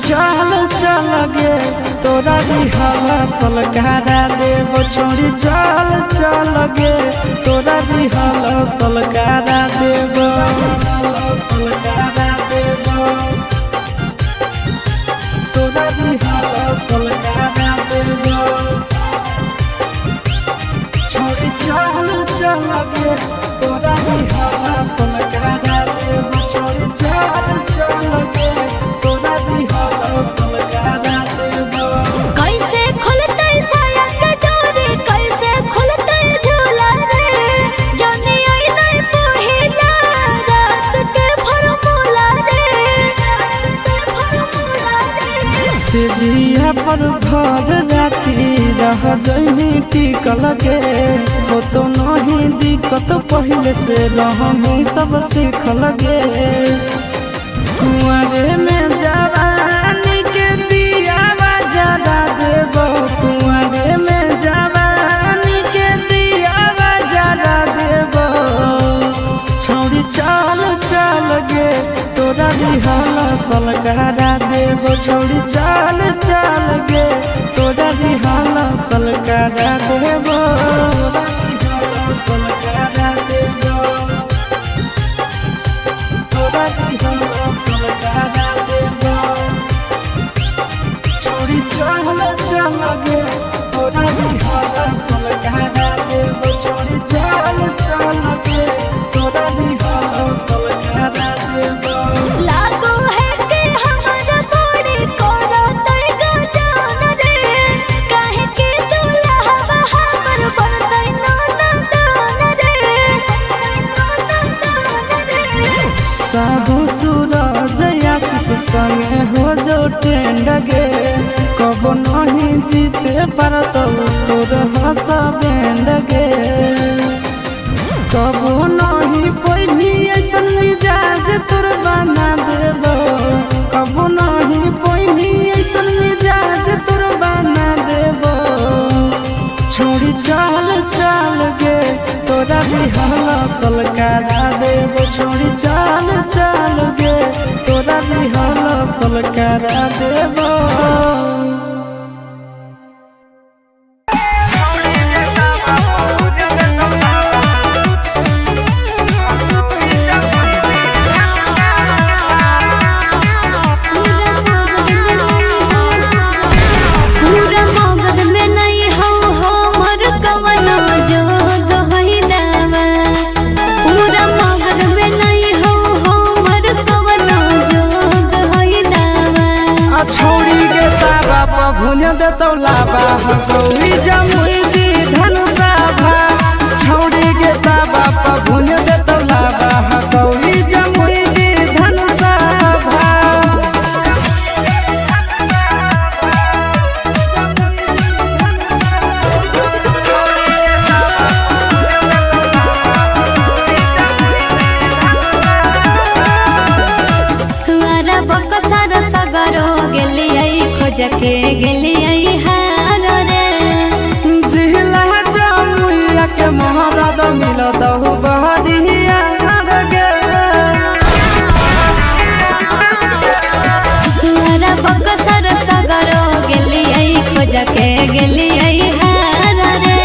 चल चल गे तोरा रिहाला सलकारा देव छोड़ी चल चल गे तोरा रिहाला सलकारा देव सलकारा देव तोरा रिहाला सलकारा देव छोड़ी चल चल गे तोरा रिहाला सलकारा देव छोड़ी चल चल गे तोरा रिहाला सलकारा देव। कैसे खुलते साया के डोरी कैसे खुलते झूला रे जाने आई नहीं पहिला रात के फॉर्मूला रे सीढ़िया पर भर राती रह जइनी टिकल गे हो तो नहीं दिक्कत पहले से रहमी सब सीखल गे कुआरे में जवानी के दिया जला देव कुआरे में जवानी के दिया जला देव छोड़ी चल चल गे तोरा रिहाला सलकारा देव छोड़ी चल चल गे तोरा रिहाला सलकारा देव सलकारा देव तोरा रिहाला सलकारा देव छोड़ी चल चल गे तोरा रिहाला सलकारा देव छोड़ी चल चल गे तोरा रिहाला सलकारा देव। लागो है कि हमारा बॉडी कोरा तय जान रे काहे के दुल्हा हमर बनतै नाना दान रे साहू सूरज आशीष संगे हो जो ट्रेंड गे कब नहीं जीते पारत तोर हस बैंड गे कब नहीं पैनी ऐसन मिजाज तोर बना देव कब नहीं पैनी ऐसन मिजाज तोर बना देव छोड़ी चल चल गे तोरा रिहाला सलकारा देव छोड़ी चल चल गे तोरा रिहाला सलकारा देव। पूरा मगध में नहीं हो मोर कवनो जोग होइलावा पूरा मगध में नहीं हो मोर कवनो जोग होइलावा छोड़ी गे ताबा प भुन देतौ लाबा गौरी जमुई दी धनुषा भा छोड़ी गे ताबा प भुन देतौ लाबा गौरी जमुई दी धनुषा भा हमारा बकसर सगरो गेलियै खोज के गेलियै हार रे जिहला जमुइया के महाराज मिलत हो बहरिया गे हमारा बकसर सगरो गेलियै खोज के गेलियै हार रे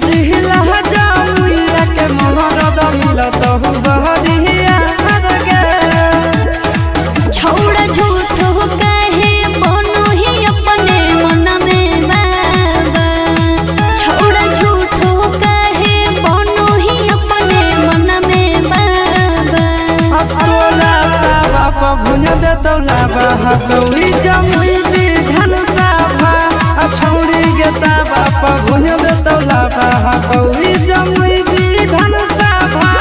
जिहला जमुइया के महाराज मिलत हो बहरिया गे छोड़ झूठ कहे बनो ही अपने मन में बाबा छोड़ झूठ कहे बनो ही अपने मन में बाबा तोला ताबा प भुन देतौ लाबा गौरी जमुई दी धनुषा भा छौड़ी गे ताबा प भुन देतौ लाबा गौरी जमुई दी धनुषा भा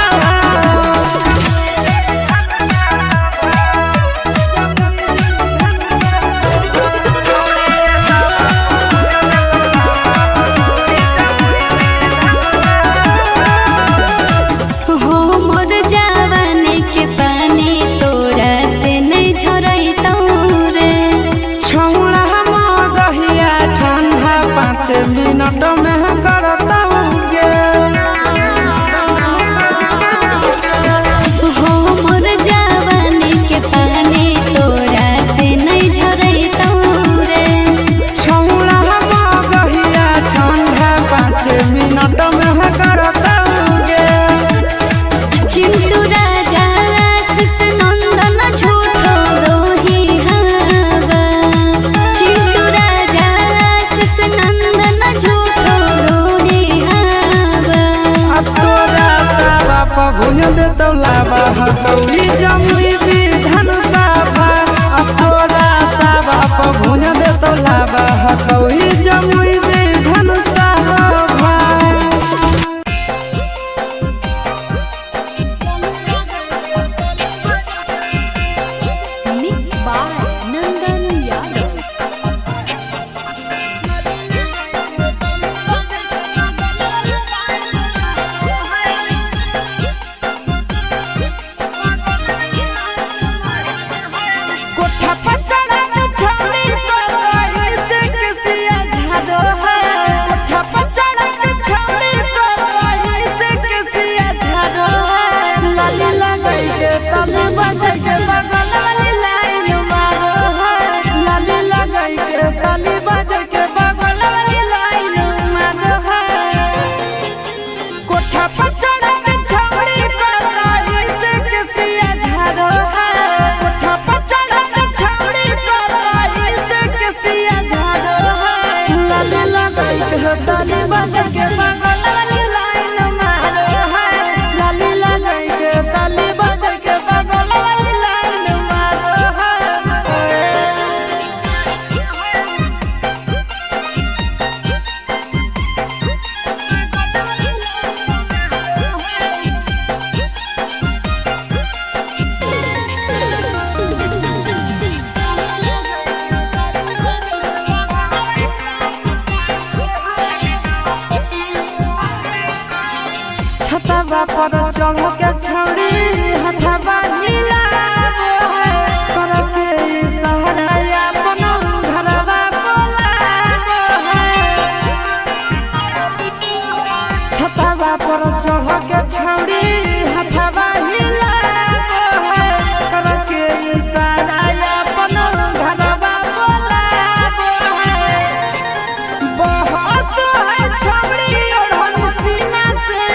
हो मोर जवानी के पानी तोरा से नहीं झरैतौ रे छौड़ा गौरी जमुई विधान सभा तोरा तावा पर भुज देतौ लाबा गौरी जमुई विधान सभा। पर चढ़ के छौड़ी हथवा हिलाबो है करके सहरा अपन घरवा बोलाबो है। छतवा पर चढ़ के छौड़ी हथवा हिलाबो है करके सहरा अपन घरवा बोलाबो है। बहुत है छौड़ी ओढ़न सीना से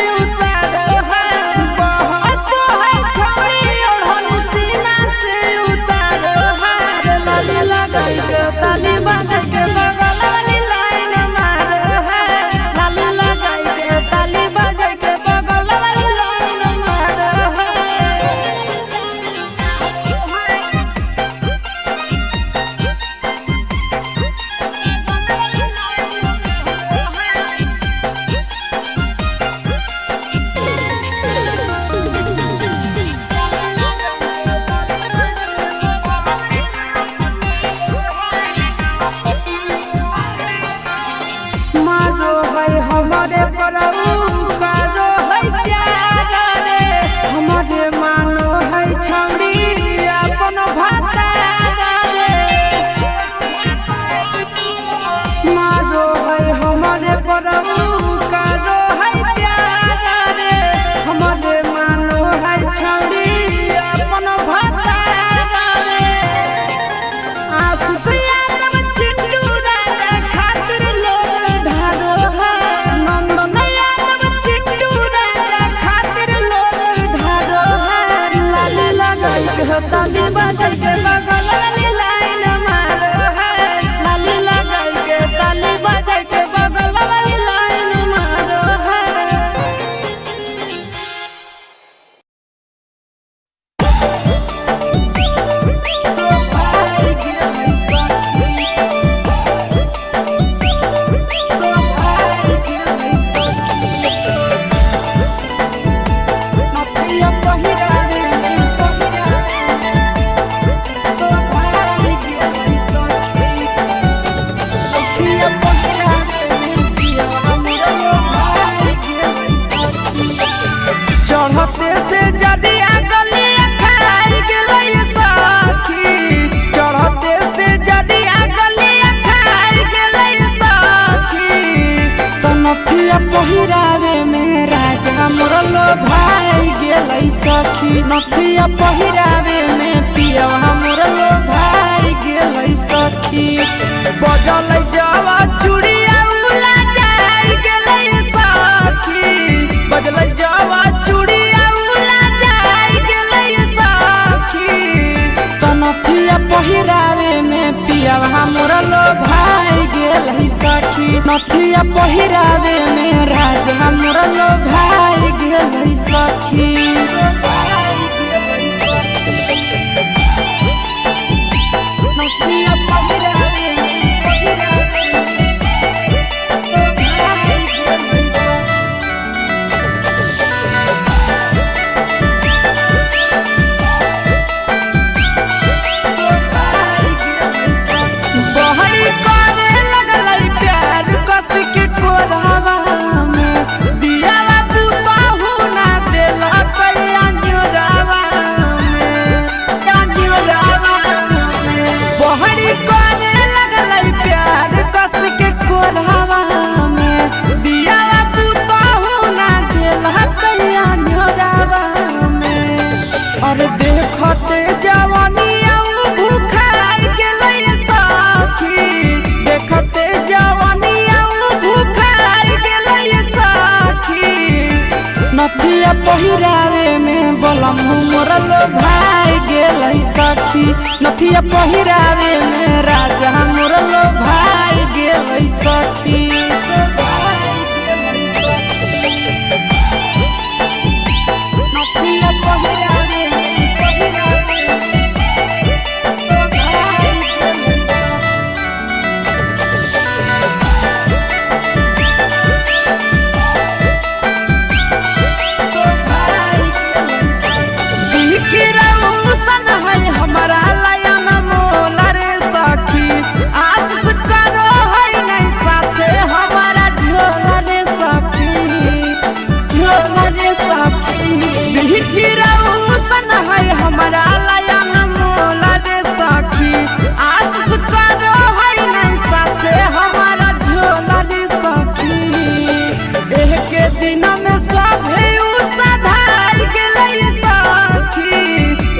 हमारे परऊ कारो है प्यार रे हमारे मानो है छौड़ी अपन भाता रे मारो है हमारे परऊ कारो है प्यार रे हमारे मानो है छौड़ी अपन भाता रे। आशीष यादव चिंटू राजा खातिर लोग ढारो है ताली बजाई के बगल वाली लाइन मारो है लाली लगाई के ताली बजाई के बगल वाली लाइन मारो है। चढ़ते से जदिया गलिया खाई गेलै सखी चढ़ते से जदिया गलिया खाई गेलै सखी तो नथिया पहिरावे में राजा मोर लो भाई गेलै सखी नथिया पहिरावे में पिया मोर लो भाई गेलै सखी बजलै जवा चूड़िया उला जाई गेलै सखी बजलै जवा चूड़िया उला जाई गेलै सखी तो नथिया पहिरावे में पिया मोर लो भाई गेलै सखी नथिया पहिरावे में राजा मोर लो भाई गेलै सखी। नथिया पहिरावे बहरी करे लगलै प्यार कस के कोरावा में दियावा बुताहु ना देला कैया न्योरावा में बहरी करे लगलै प्यार कस के कोरावा में दियावा बुताहु ना देला कैया न्योरावा में और देखते जवानिया भूखाई गेलै साखी देखते जवानिया भूखाई गेलै साखी नथिया पहिरावे में बलम मोरल भाई गेलै सखी नथिया पहिरावे में राजा मोरल भाई गेलै सखी नथिया पहिरावे हमारा लयन मोल रे सखी आस करो है नहीं साथे हमारा झोल रे सखी बिखिरौसन है हमारा लयन मोल रे सखी आस करो है नहीं साथे हमारा झोल रे सखी एक दिन में सभे सधार गेलै सखी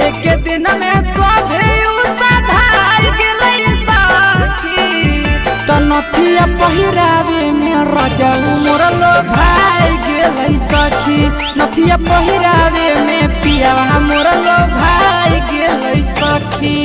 एक दिन में सभे सधार गेलै सखी त नथिया पहिरावे में राजा मोरल भाई गेलै सखी नथिया पहिरावे में पिया मोरल भाई गेलै सखी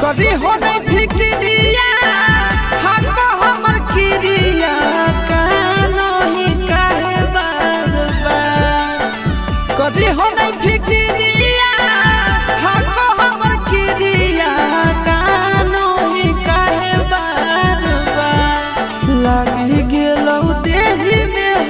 कभी हो नहीं फिक्रिया हको हमर किरिया कानो ही काहे बार बार कभी हो नहीं फिक्रिया हको हमर किरिया कानो ही काहे बार बार लगी गेलौ देही में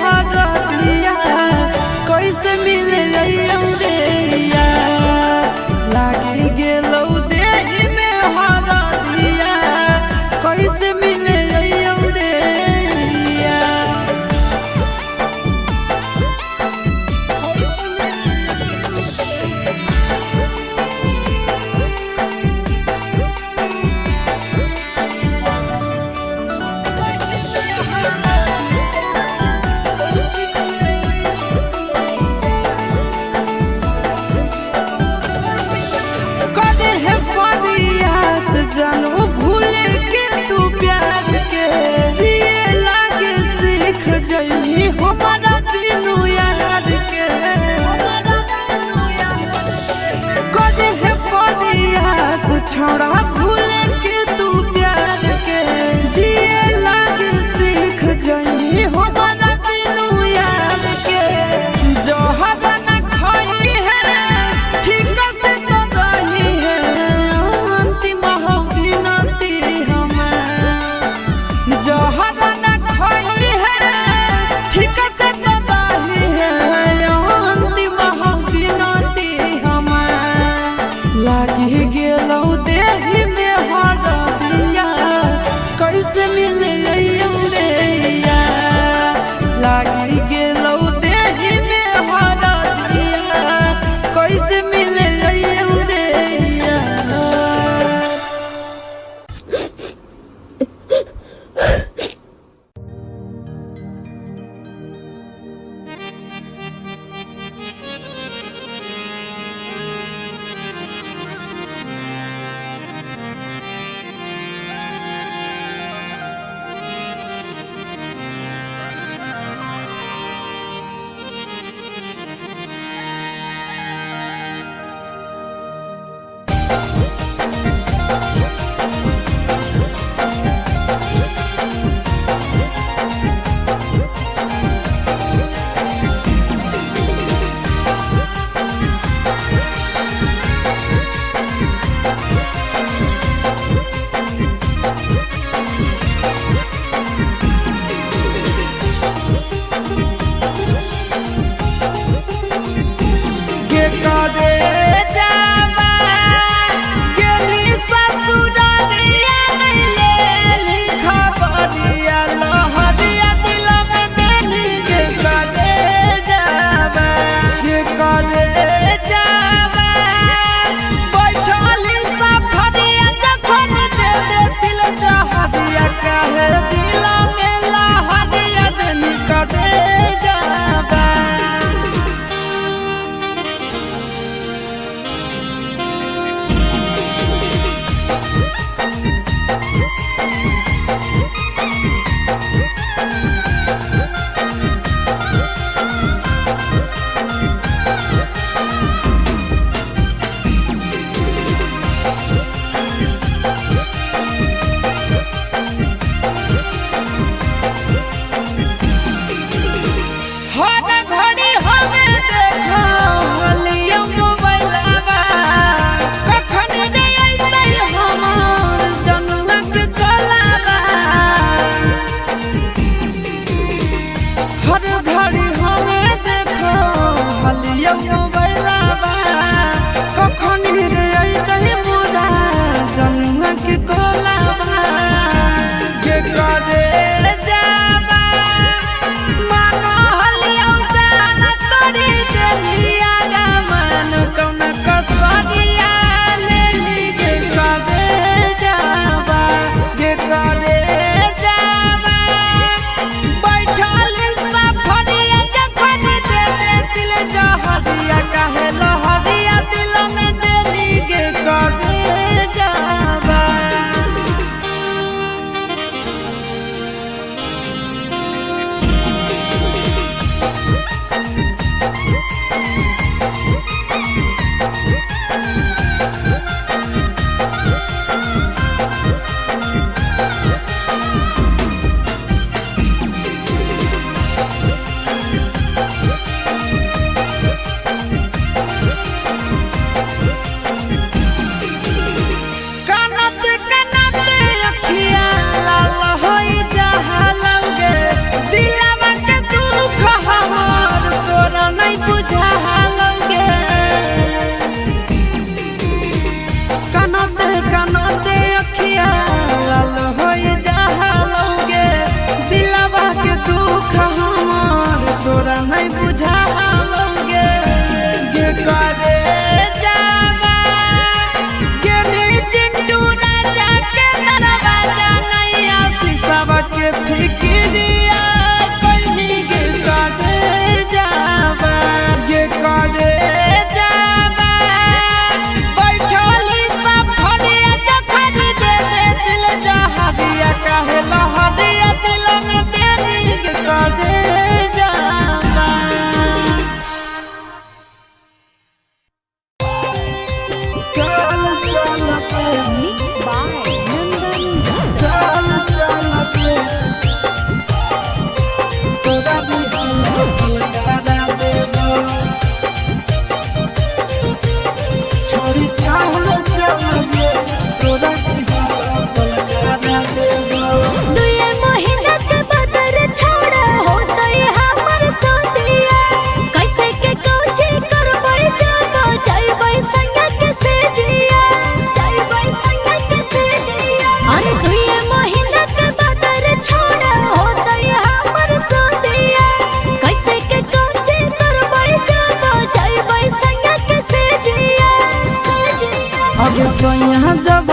छोड़ा भूले के तू प्यार के जिए लागे सीख जाई हो मना बिनु यार के जोहर न खोई है ठीक से तो रही है अंतिम हो बिनती हमें जोहर न खोई है ठीक से तो रही है अंतिम हो बिनती हमें लागी गेलौ देही में हरदिया कैसे मिले रे लागी गेलौ देही में हरदिया कैसे मिले रे के करे जावा के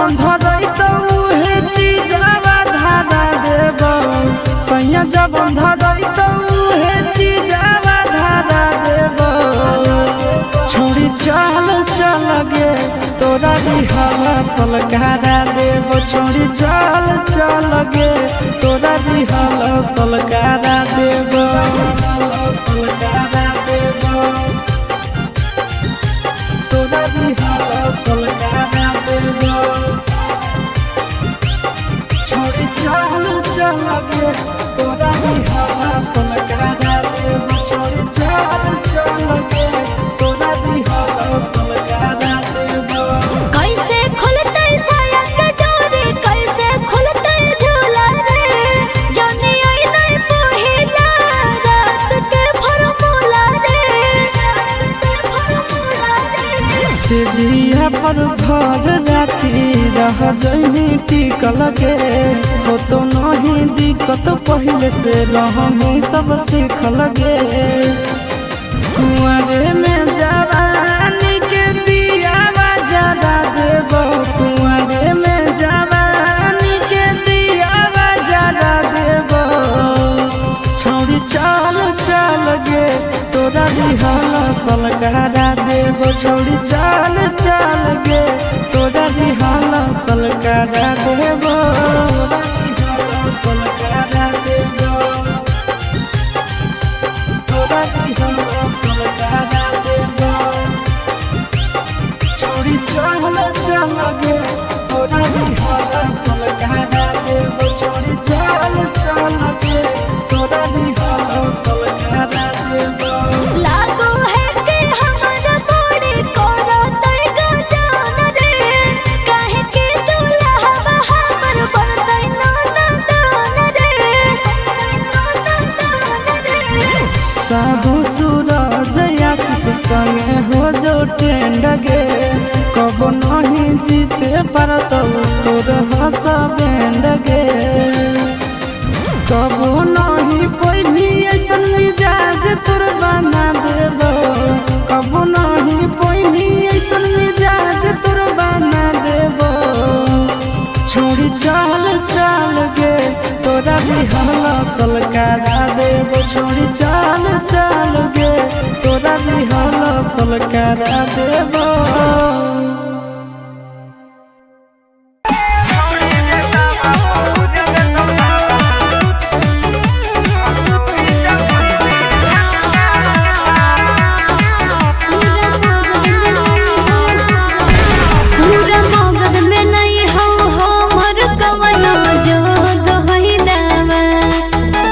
धरई तो उहे चीजवा धारा देब सैया जब धरई तो उहे चीजवा धारा देब छोड़ी चल चल गे तोरा दिहला सलकारा देब छोड़ी चल चल गे तोरा दिहला सलकारा देब सलकारा देब तोरा दिहला सलकारा देब छोड़ी चल चल गे तोरा दिहला सलकारा देब छोड़ी चल चल गे तोरा दिहला सलकारा देब कैसे खुलते साया के डोरी कैसे खुलते झूला रे जानी आई नहीं पहिला रात के फॉर्मूला रे सिधिया पर भर राती रह जइनी टिकल गे हो तो नहीं दिक्कत पहले से रहमी सब सीखल गे कुंवरे में जवानी के दियावा जरा देब कुंवरे में जवानी के दियावा जरा देब छोड़ी चल चल गे तोरा दिहला सलकारा देब छोड़ी चल चल गे तोरा दिहला सलकारा देब सलकारा देब तोरा दिहला सलकारा देब छोड़ी चल चल गे तोरा दिहला सलकारा देब छोड़ी चल चल गे तोरा दिहला सलकारा देब लागो है कि हमरा बड़ी कोरा तई गजान रे काहे के दुल्हा हमर बरदै नाना दान रे साधु सूरज आशीष संगे हो जो ट्रेंड गे कब नहीं जीते पारत तोर हस बैंड गे कब नहीं कोई भी ऐसन मिजाज तोर बना देब कब नहीं कोई भी ऐसन मिजाज तोर बना देब छोड़ी चल चल गे तोरा दिहला सलकारा देब छोड़ी चल चल गे तोरा दिहला सलकारा देब पूरा मगध में नहीं हो हमर कवनो जोग होई दावा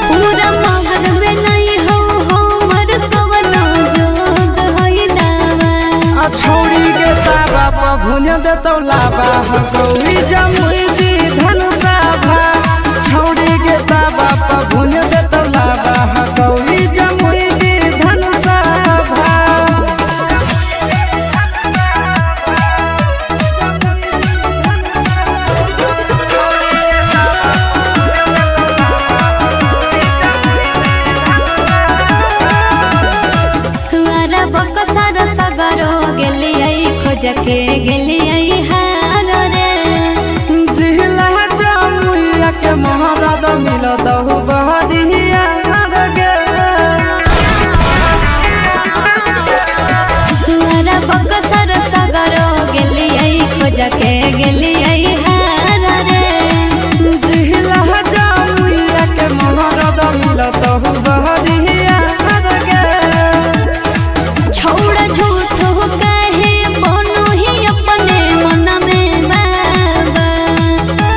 पूरा मगध में नहीं हो हमर कवनो जोग होई दावा छोड़ी गे ताबा प भुन देतौ लाबा गौरी जमुई दी धनुषा भा छोड़ी गे ताबा प भुन देतौ लाबा गौरी जमुई दी धनुषा भा हमारा बकसर सगरो गेलियै खोज के गेलियै हार रे जिहला जमुइया के महाराज मिलत हो बहरिया गे हमारा बकसर सगरो गेलियै खोज के गेलियै हार रे जिहला जमुइया के महाराज मिलत हो बहरिया गे छोड़ झूठ हो कहे बनो ही अपने मन में बाबा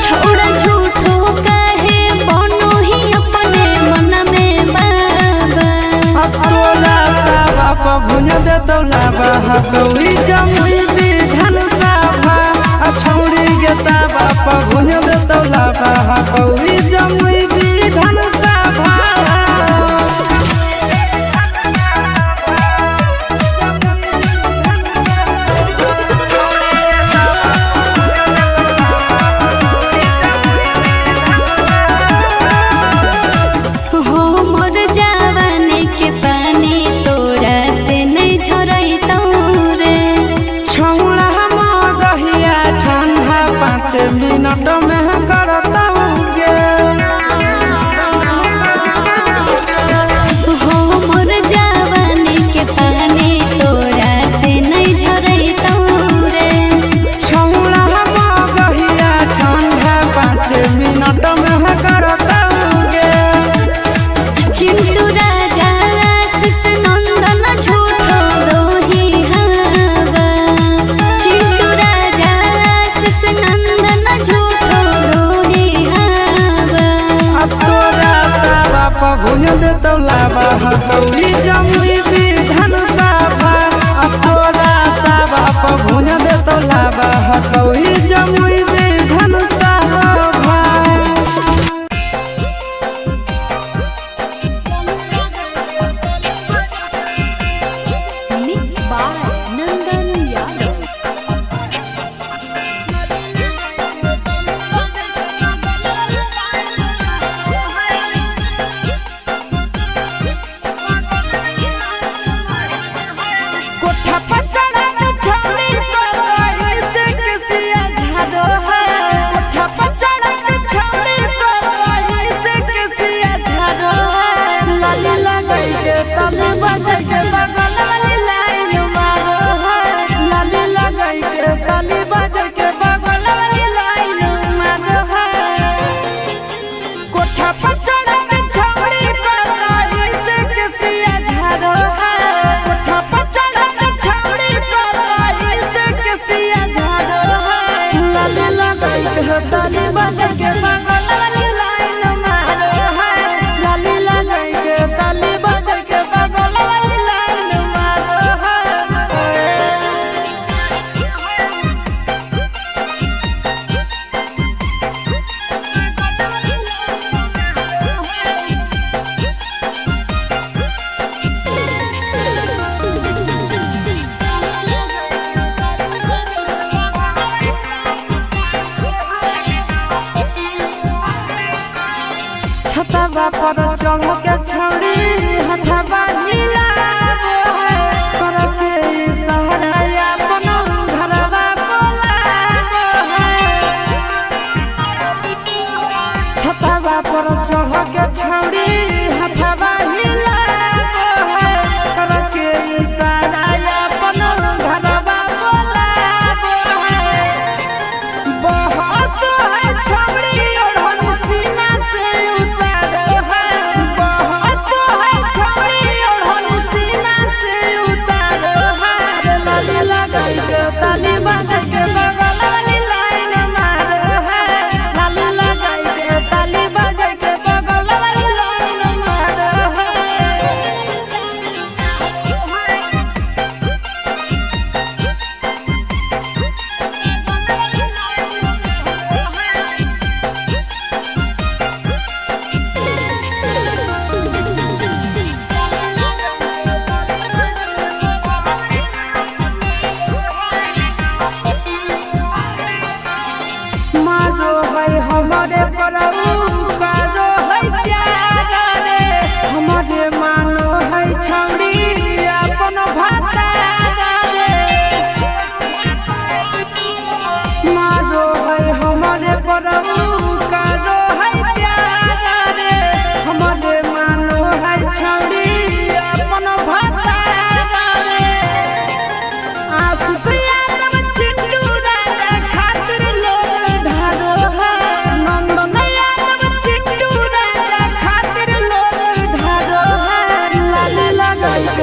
छोड़ झूठ हो कहे बनो ही अपने मन में बाबा तोला ताबा प भुन देतौ लाबा गौरी जमुई दी धनुषा भा छौड़ी गे ताबा प भुन देतौ लाबा गौरी जमुई दी धनुषा भा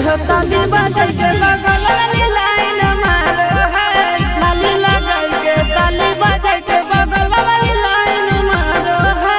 हो ताली बजाई के बगल वाली लाइन मारो है लाली लगाई के ताली बजाई के बगल वाली लाइन मारो है।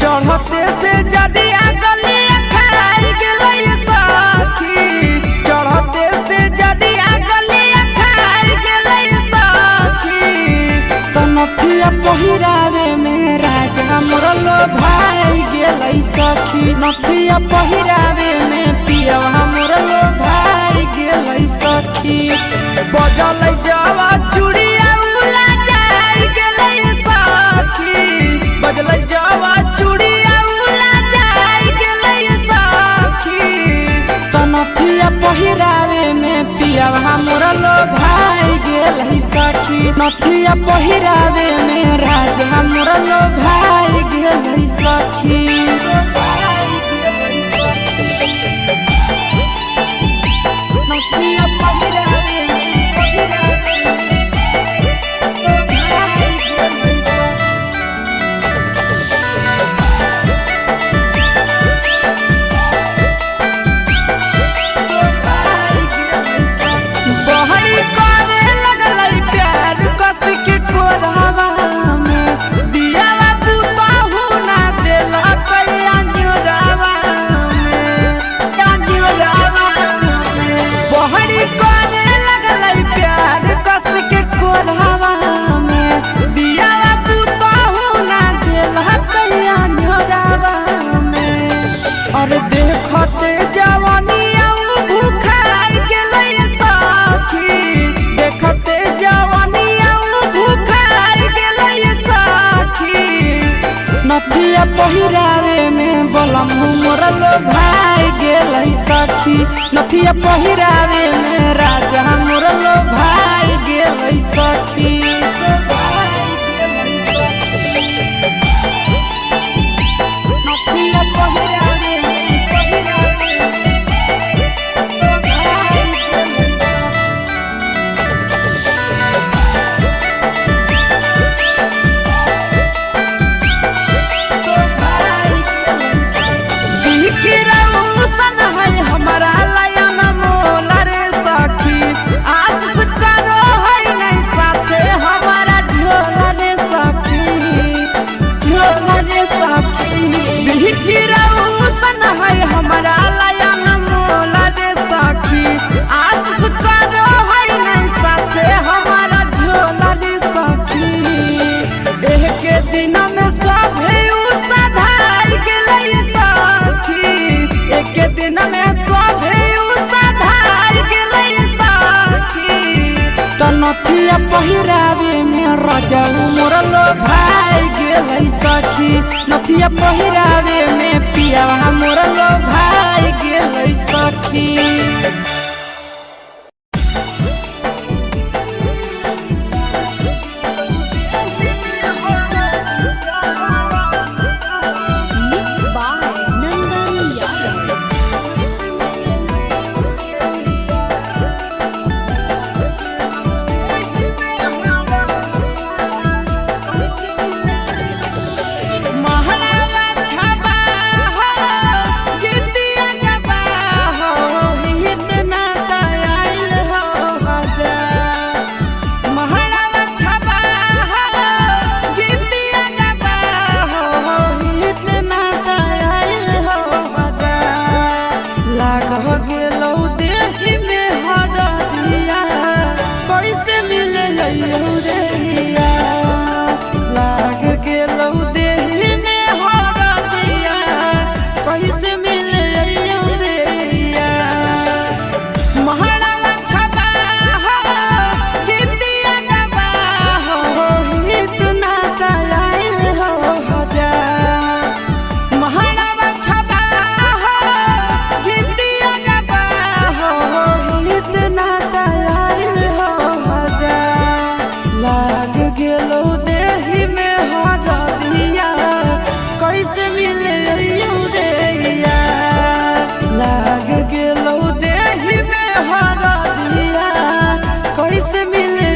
चढ़ते से जदिया गलिया खाई गेलै सखी चढ़ते से जदिया गलिया खाई गेलै सखी तो नथिया पहिरावे में राजा मोर लो भाई गेलै सखी नथिया पहिरावे में पियवा मोर लो भाई गेलै सखी बजलै जावा चूड़िया उला जाई गेलै सखी बजलै जावा चूड़िया उला जाई गेलै सखी तो नथिया पहिरावे में पियवा मोर लो भाई गेलै सखी नथिया पहिरावे में राजा मोर लो भाई गेलै सखी। नथिया पहिरावे बहरी करे लगलै प्यार कस के कोरावा में दियावा पुताहु ना देला कैया जोरावा में बहरी करे लगलै प्यार कस के कोरावा में दियावा पुताहु ना देला कैया जोरावा में और देखते जवानिया भूखाई गेलै सखी देखते जवानिया भूखाई गेलै सखी नथिया पहिरावे में बलम मोर लो भाई गेलै सखी नथिया पहिरावे में राजा मोर लो भाई गेलै सखी। नथिया पहिरावे हमारा लयन मोला रे सखी आस करो है नहीं साथे हमारा झोला रे सखी बिखिरौसन है हमारा लयन मोला रे सखी आस करो है नहीं साथे हमारा झोला रे सखी एक दिन में सभे उसाधार गेलै सखी एक दिन में सभे उसाधार गेलै सखी तो नथिया पहिरावे में राजा मोर लो भाई गेलै सखी नथिया पहिरावे में पियवा मोर लो भाई गेलै सखी। महलावा छबा हो गीती गेलो देही में हरा दिया कैसे मिले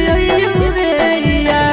रे या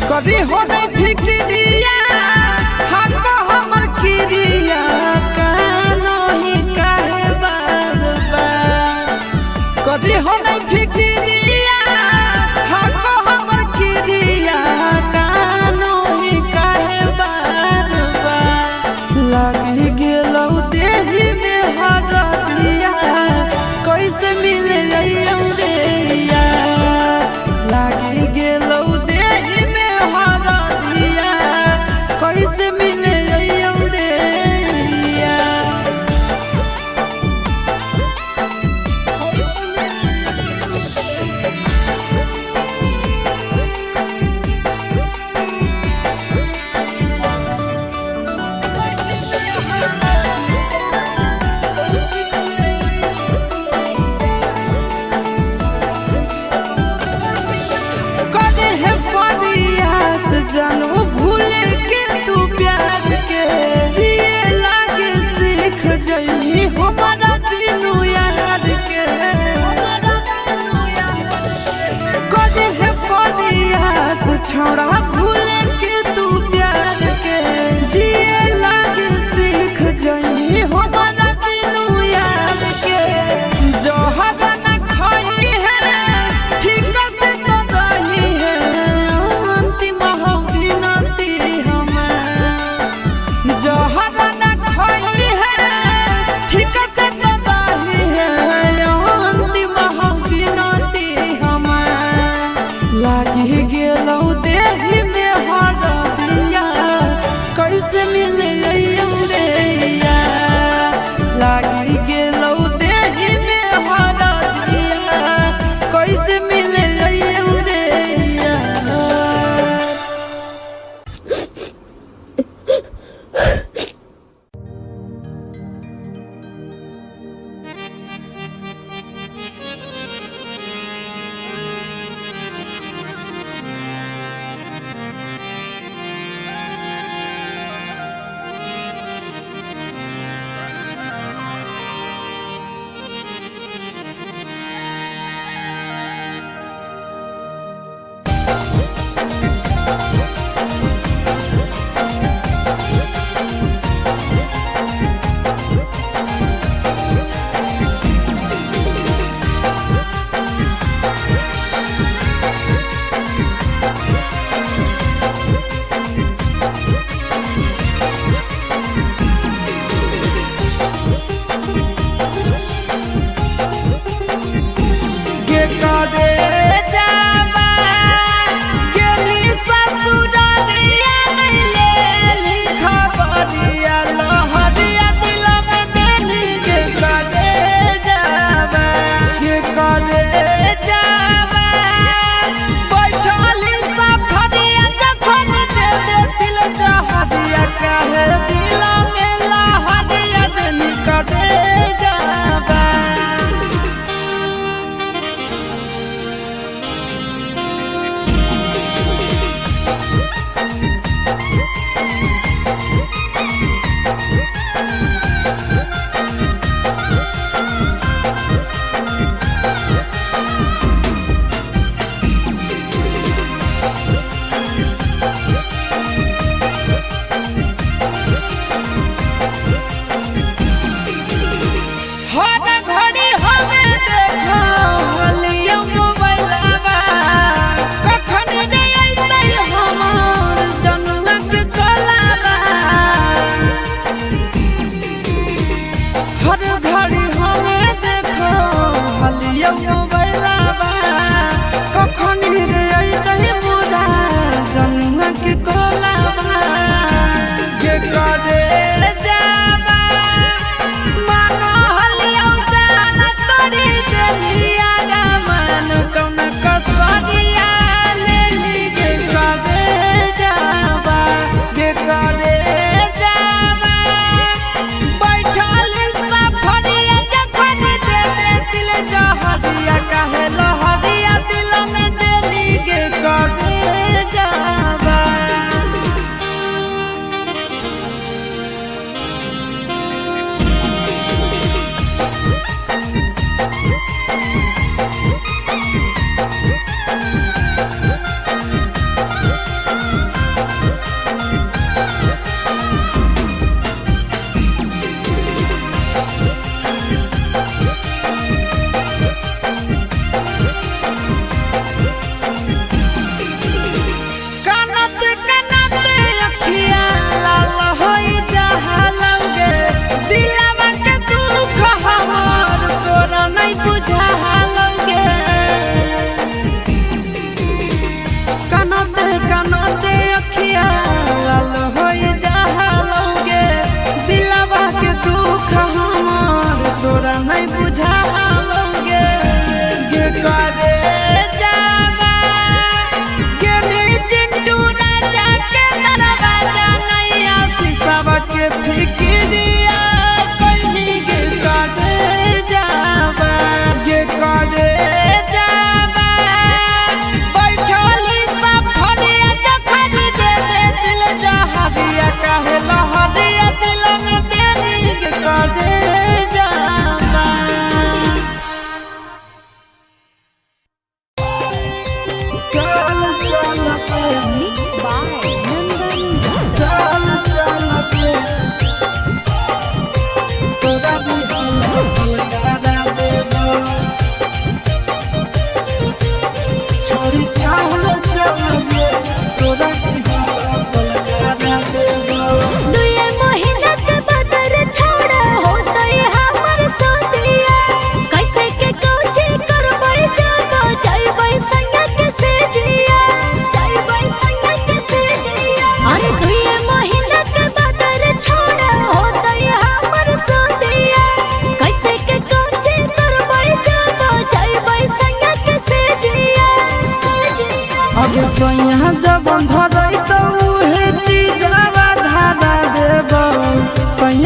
कभी हो नहीं फिक्रिया हको हमर किरिया कानो ही काहे बार बार कभी हो नहीं फिक्रिया हको हमर किरिया कानो ही काहे बार बार लगी गेलो देही में हरा दिया कैसे मिले रे या लगी गेलो देही में हरा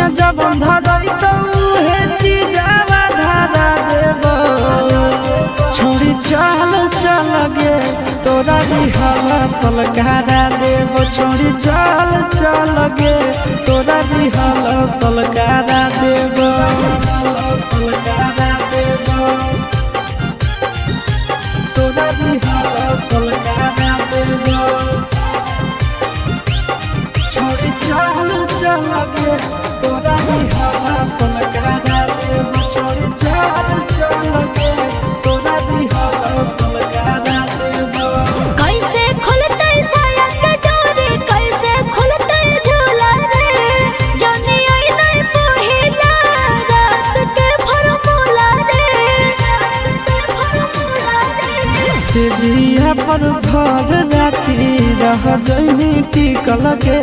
सैया जब धरई तो हे चीजावा धारा देबो छोड़ी चल चल गे तोरा रिहला सलकारा देबो छोड़ी चल चल गे तोरा रिहला सलकारा देबो सलकारा देबो तोरा रिहला सलकारा देबो छोड़ी चल चल गे तोरा रिहला सलकारा देबो छोड़ी चल चल गे तोरा रिहला सलकारा देबो कैसे खुलतै साया के डोरी कैसे खुलतै झूला रे जानी आई नहीं पहिला रात के फॉर्मूला रे सिधिया पर भर राती रह जइमी टिकल गे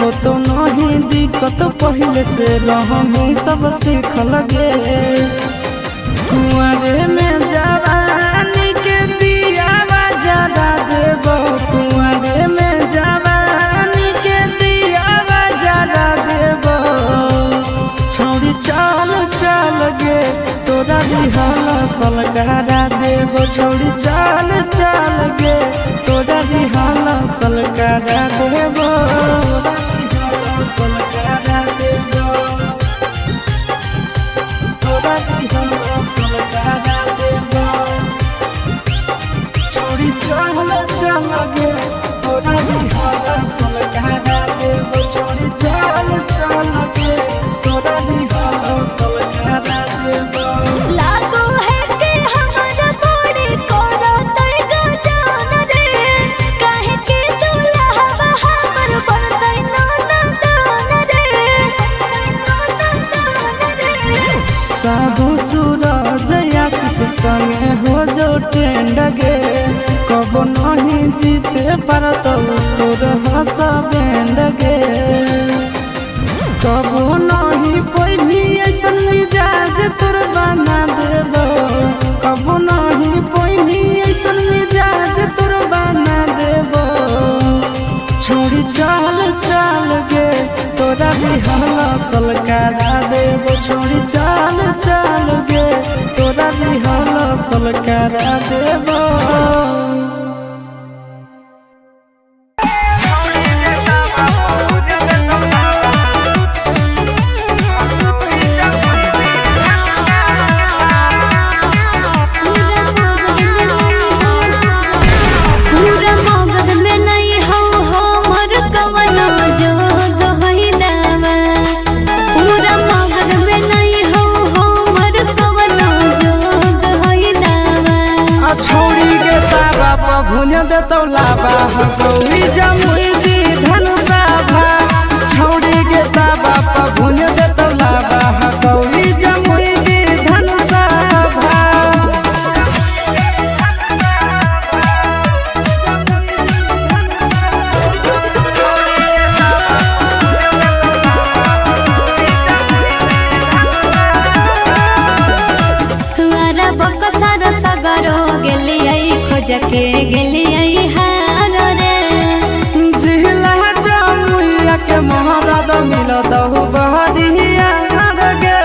हो तो नहीं दिक्कत पहले से रहमी सब सीखल गे कुंवरे में जवानी के दियावा जरा देबो कुंवरे में जवानी के दियावा जरा देबो छोड़ी चल चल गे तोरा रिहला सलकारा देबो छोड़ी चल चल गे तोरा रिहला सलकारा देबो सलकारा देबो तोरा रिहला सलकारा देबो छोड़ी चल चल गे तोरा रिहला सलकारा देबो छोड़ी चल चल गे तोरा रिहला सलकारा देबो लागो है कि हमर बॉडी कोरो तै गजान रे काहे के दुल्हा हमर बनतै नाना दान रे साहू सूरज आशीष संगे हो जो ट्रेंड गे कबो नहीं जीते पारत तोर हंस बैंड गे कबो नहीं कोई भी ऐसा मिजाज तोर बना देबो कबो नहीं कोई भी ऐसा मिजाज तोर बना देबो छोड़ी चल चल गे तोरा रिहला सलकारा देबो छोड़ी चल चल गे तोरा रिहला सलकारा देबो पूरा मगध में नहीं हो हमर कवनो जोग होइलावा पूरा मगध में नहीं हो हमर कवनो जोग होइलावा छोड़ी गे ताबा प भुन देतौ लाबा गौरी जमुई दी धनुषा भा छोड़ी गे ताबा प भुन देतौ लाबा गौरी जमुई दी धनुषा भा हमारा बकसर सगरो गेलियै खोज के गेलियै हार रे जिहला जमुइया के महाराज मिलत हो बहरिया गे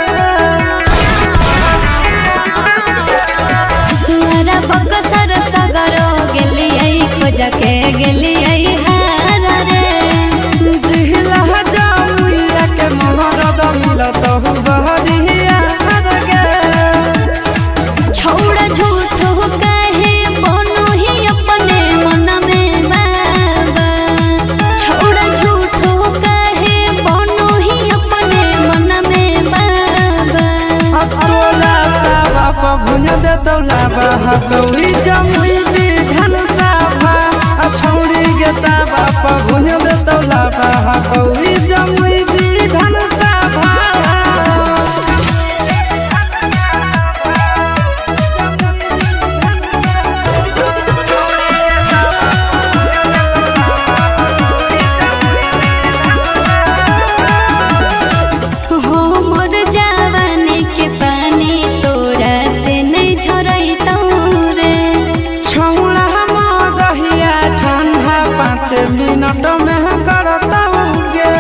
हमारा बकसर सगरो गेलियै खोज के गेलियै हार रे जिहला जमुइया के महाराज मिलत हो बहरिया गे छौड़ा झूठो कहे बनो ही अपने मन में बाबा छौड़ा झूठो कहे बनो ही अपने मन में बाबा तोला ताबा प भुन देतौ लाबा गौरी जमुई दी धनुषा भा छौड़ी गे ताबा प भुन देतौ लाबा गौरी जमुई दी धनुषा भा हमर जवानी के पानी तोरा से नहीं झरैतौ रे छौड़ा हम गहिया ठंडा 5 मिनट में करतौ गे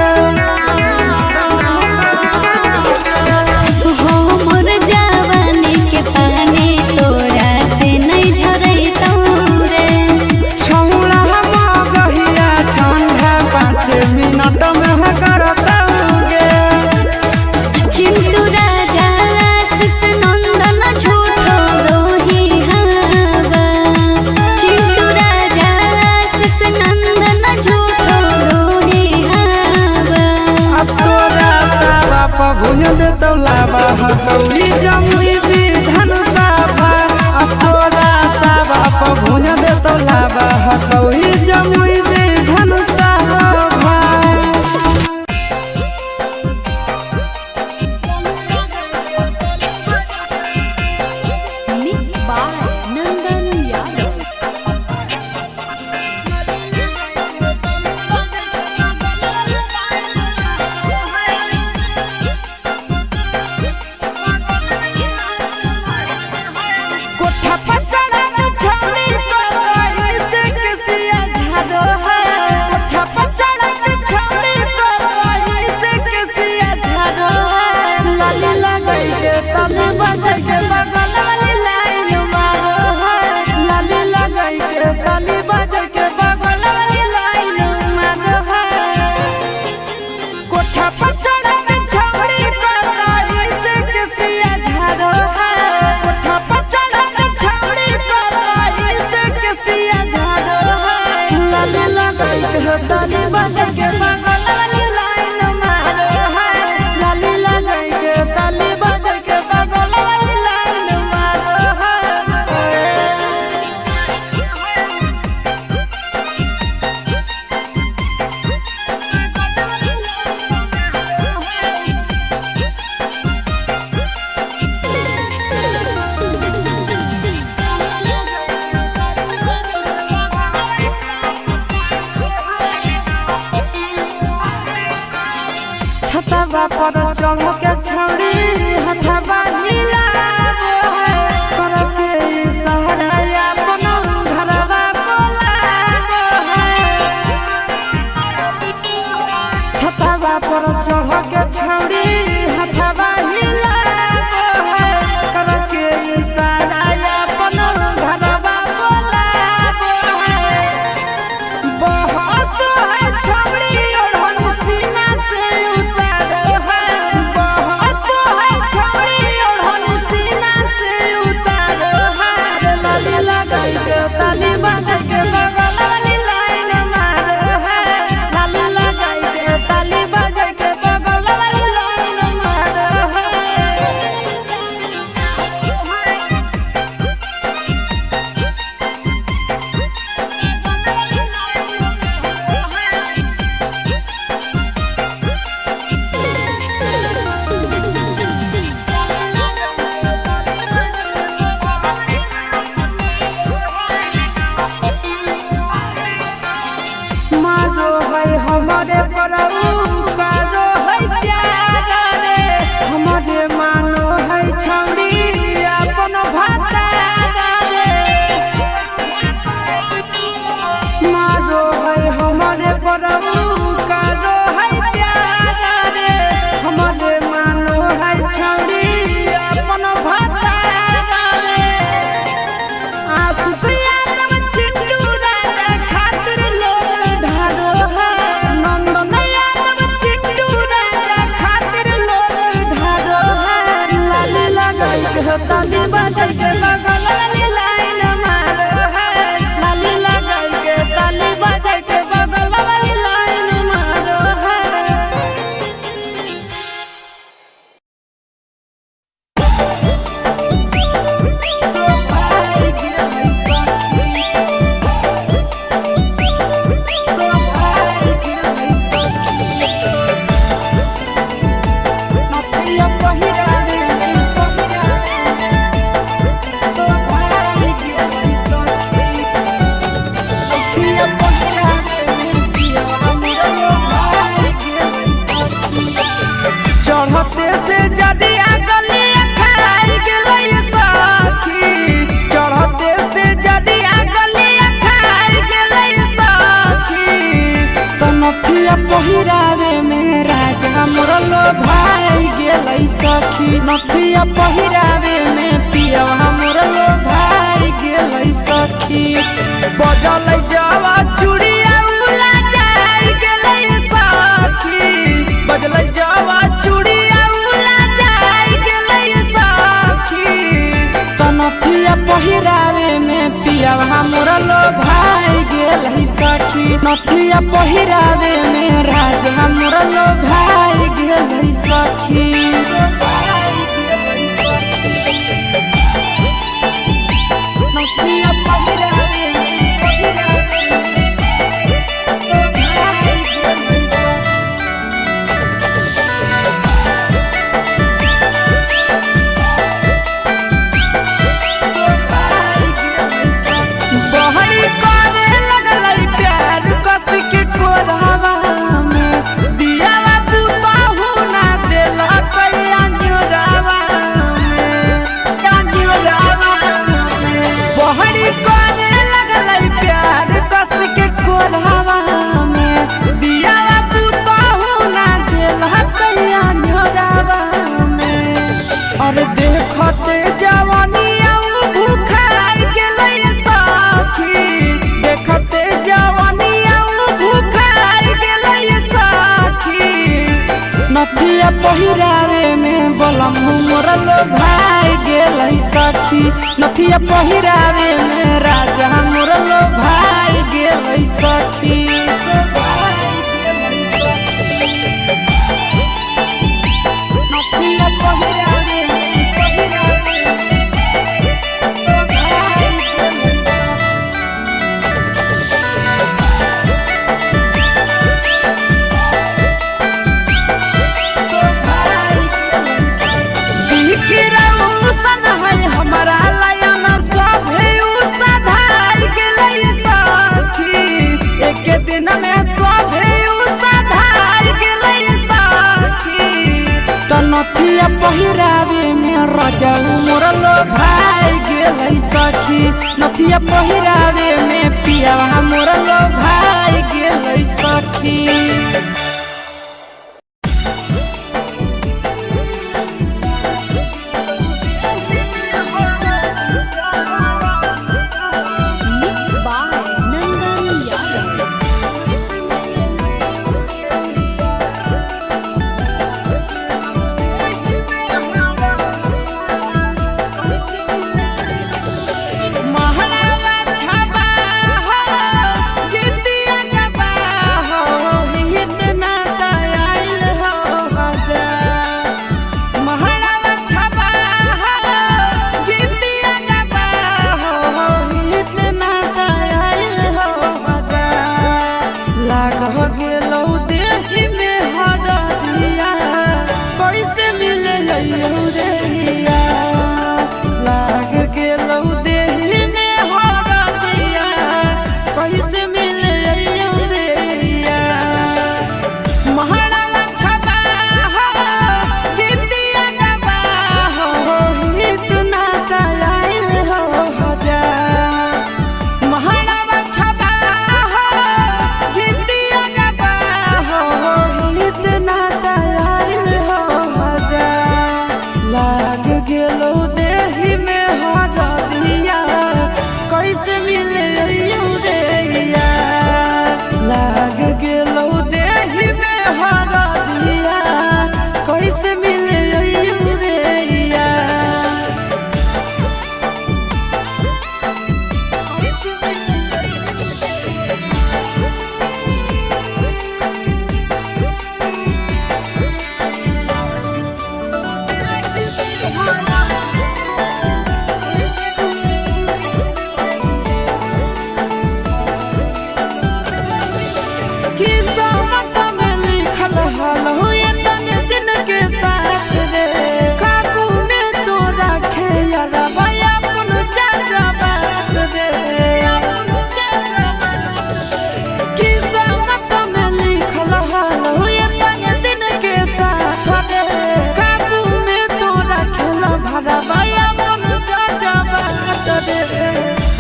भुज दे तौलाबा हकौड़ी जमुई धनुषा भा तोरा ताबा भुज दे तौलाबा हकौड़ी जमुई धनुषा भा। पर चढ़ के छौड़ी हथवा हिलाबो है करके सहारा अपन घरवा बोलाबो है। छतवा पर चढ़ के छौड़ी हथवा हिलाबो है करके सहारा अपन घरवा बोलाबो है। बहस है छौड़ी ओढ़न सीना से हमारे परऊ कारो है प्यार रे हमारे मानो है छौड़ी अपन भाता रे मारो है हमारे परऊ कारो है प्यार रे हमारे मानो है छौड़ी अपन भाता रे। ताली बजाई के बगल वाली लाइन मारो है लाली लगाई के ताली बजाई के बगल वाली लाइन मारो है। चढ़ते से जदिया गलिया खाई गेलै सखी चढ़ते से जदिया गलिया खाई गेलै सखी तो नथिया पहिरावे में राजा मोर लो भाई गेलै सखी नथिया पहिरावे में पिया मोर लो भाई गेलै सखी बजलै जावा चूड़िया उला जाई गेलै सखी बजलै जावा चूड़िया उला जाई गेलै सखी तो नथिया पहिरावे में पिया मोर लो भाई गेलै सखी नथिया पहिरावे में राजा मोर लो भाई गेलै सखी। नथिया पहिरावे में बलम मोर लो भाई गेल सखी नथिया पहिरावे में राजा मोर लो भाई गेल सखी नथिया पहिरावे हमारा लायन सभे उसाधार गेलै सखी एक दिन में सभे उसाधार गेलै सखी त नथिया पहिरावे में राजा मोर लो भाई गेलै सखी नथिया पहिरावे में पिया मोर लो भाई गेलै सखी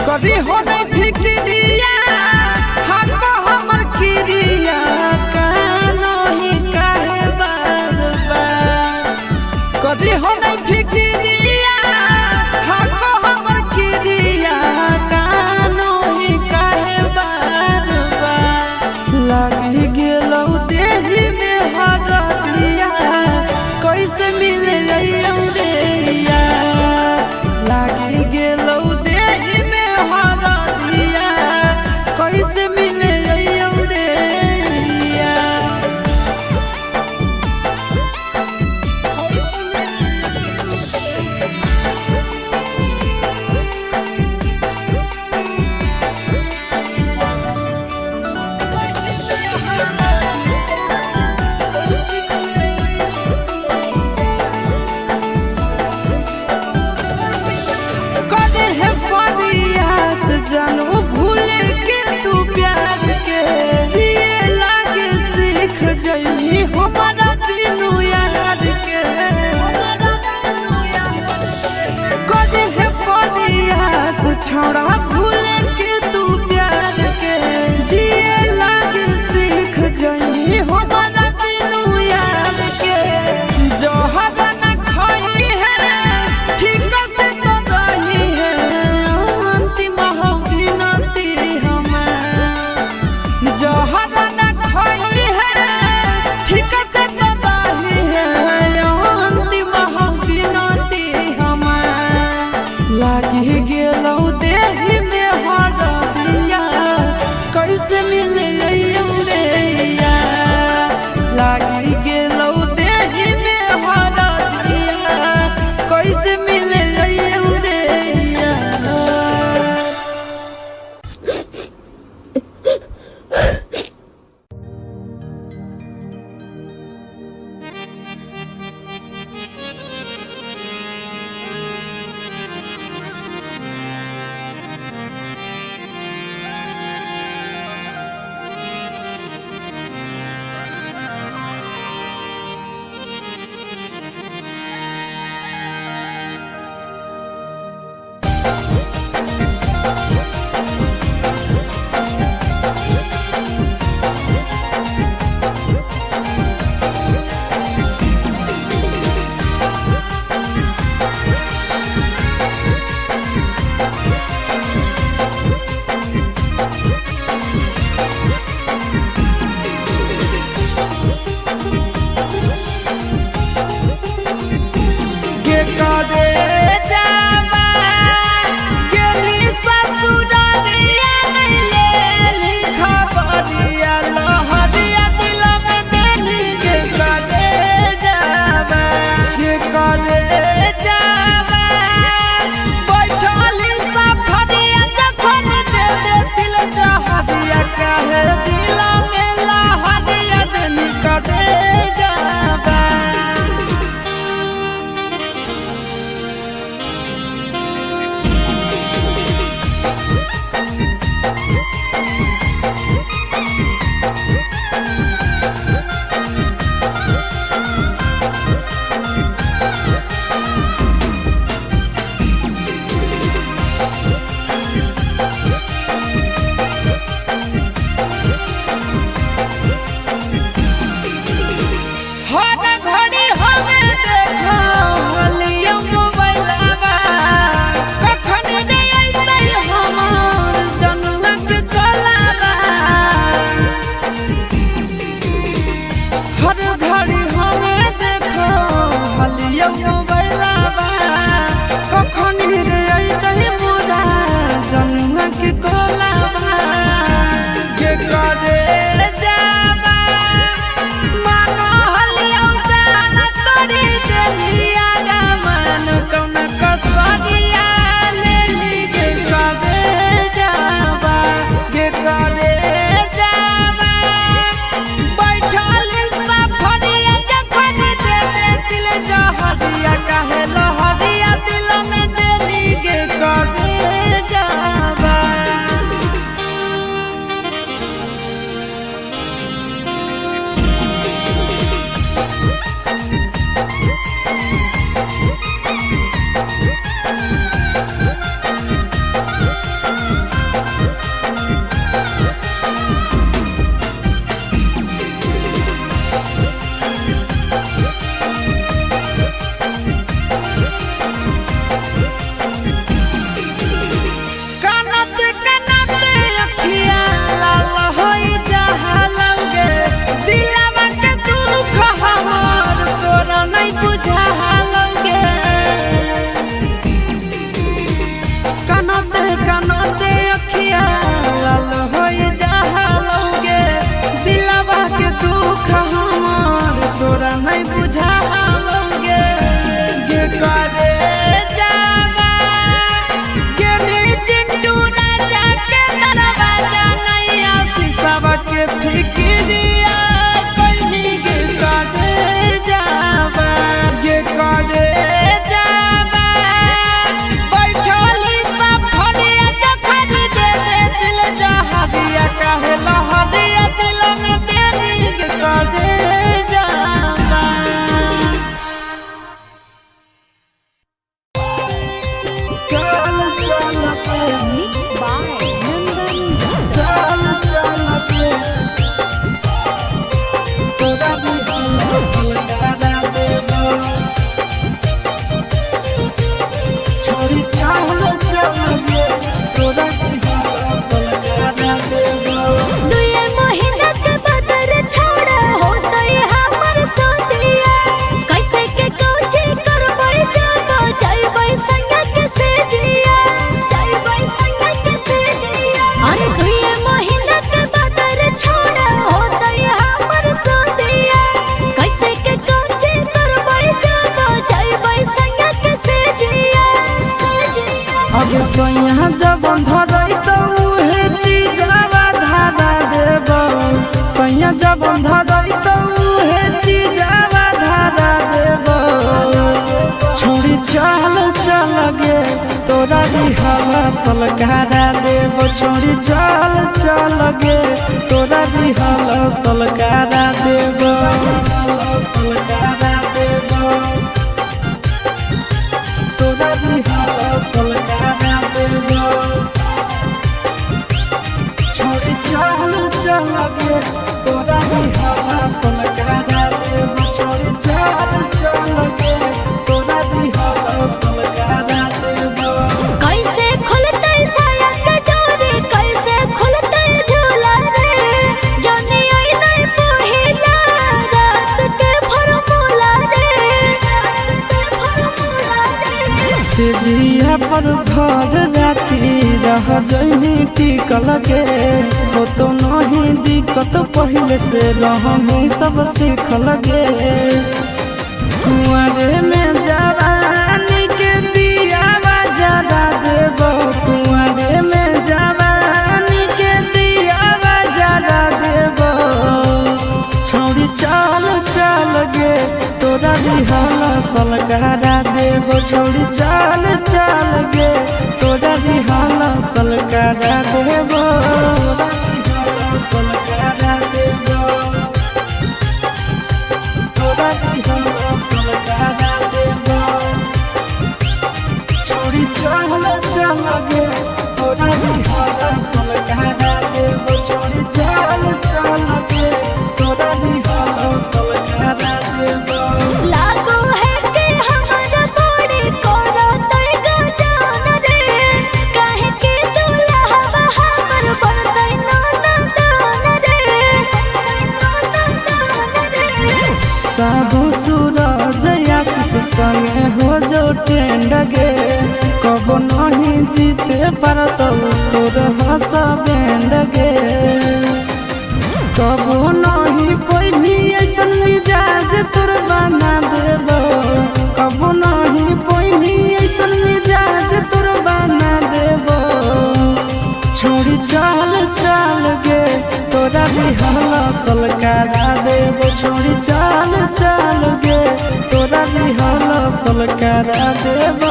कभी हो नहीं फिक्रिया हमको हमर खिरिया कानो ही काहे बार बार कभी हो नहीं फिक्रिया हमको हमर खिरिया कानो ही काहे बार बार लगी गेलौ देही में हरदिया कैसे मिले रहियौ रे यार लगी गेलौ देही में हरदिया कैसे मिले रहियौ रे यार जानू भूल के तू प्यार के जिए लागे सीख जइनी हमारा बिनु याद के कदे है परियास छोड़ा भूल के तू प्यार के जिए लागे सीख जइनी हमारा बिनु याद के जोहर न खाई है ठीक से तो रही है जोहर न खाई है ठीक से तो रही है नहीं बुझालोगे कनते अखिया लाल हो जालोगे दिलवा के दुख हमार तोरा नहीं बुझालोगे गे करे जावा के चिंटू राजा के दरवाजा नहीं आसी सब के फिक्रिया कहीं गे करे जावा गे करे जावा बैठोली सब फरिया जखन दे दे दिल जहरिया काहे लहरिया दिल में देनी गे करे जावा Mixed by Nandan Brothers. छोड़ी चावल चलगे तोरा दुए महीना के बदर छोड़ा होता है हमर सोतिया कैसे के कोची करबै जाबो जाइबै संग के से जिया जाइबै संग के से जिया अरे दुए महीना के बदर छोड़ा होता है हमर सोतिया कैसे के कोची करबै जाबो जाइबै संग के से जिया अब सोया जब धरई तो उहे चीजवा धारा देब सोया जब धरई तो उहे चीजवा धारा देब छोड़ी चल गे तोरा रिहला सलकारा देब छोड़ी चल गे तोरा रिहला सलकारा देब सलकारा देब तोरा रिहला सलकारा देब छोड़ी चल गे तोरा रिहला सलकारा देब छोड़ी चल गे तोरा रिहला सलकारा देब कैसे खुलतै साया के डोरी कैसे खुलतै झूला रे जाने आई नहीं पहिला रात के फॉर्मूला रे सिरिया पर भर राती रह जइनी टिकल गे हो तो नहीं दिक्कत पहले से रहमी सब सीखल गे कुंवरे में जवानी के दियावा जरा देब कुंवरे में जवानी के दियावा जरा देब छोड़ी चल गे तोरा रिहला सलकारा देब छोड़ी चल गे तोरा रिहला सलकारा देब सलकारा देब तोरा रिहला सलकारा देब छोड़ी चल गे तोरा रिहला सलकारा देब छोड़ी चल गे तोरा रिहला सलकारा देब लागो है कि हमरा बड़ी कोनो तै गजान रे काहे के दुल्हा हमर बनतै नाना दान रे साबु सूरज आशीष संगे हो जो ट्रेंड गे कबो नहीं जीते पारत तोर हंस बैंड गे कबो नहीं कोई भी ऐसन मिजाज तोर बना देब कबो नहीं कोई भी ऐसन मिजाज तोर बना देब छोड़ी चल गे तोरा रिहला सलकारा देब छोड़ी चल गे तोरा रिहला सलकारा देब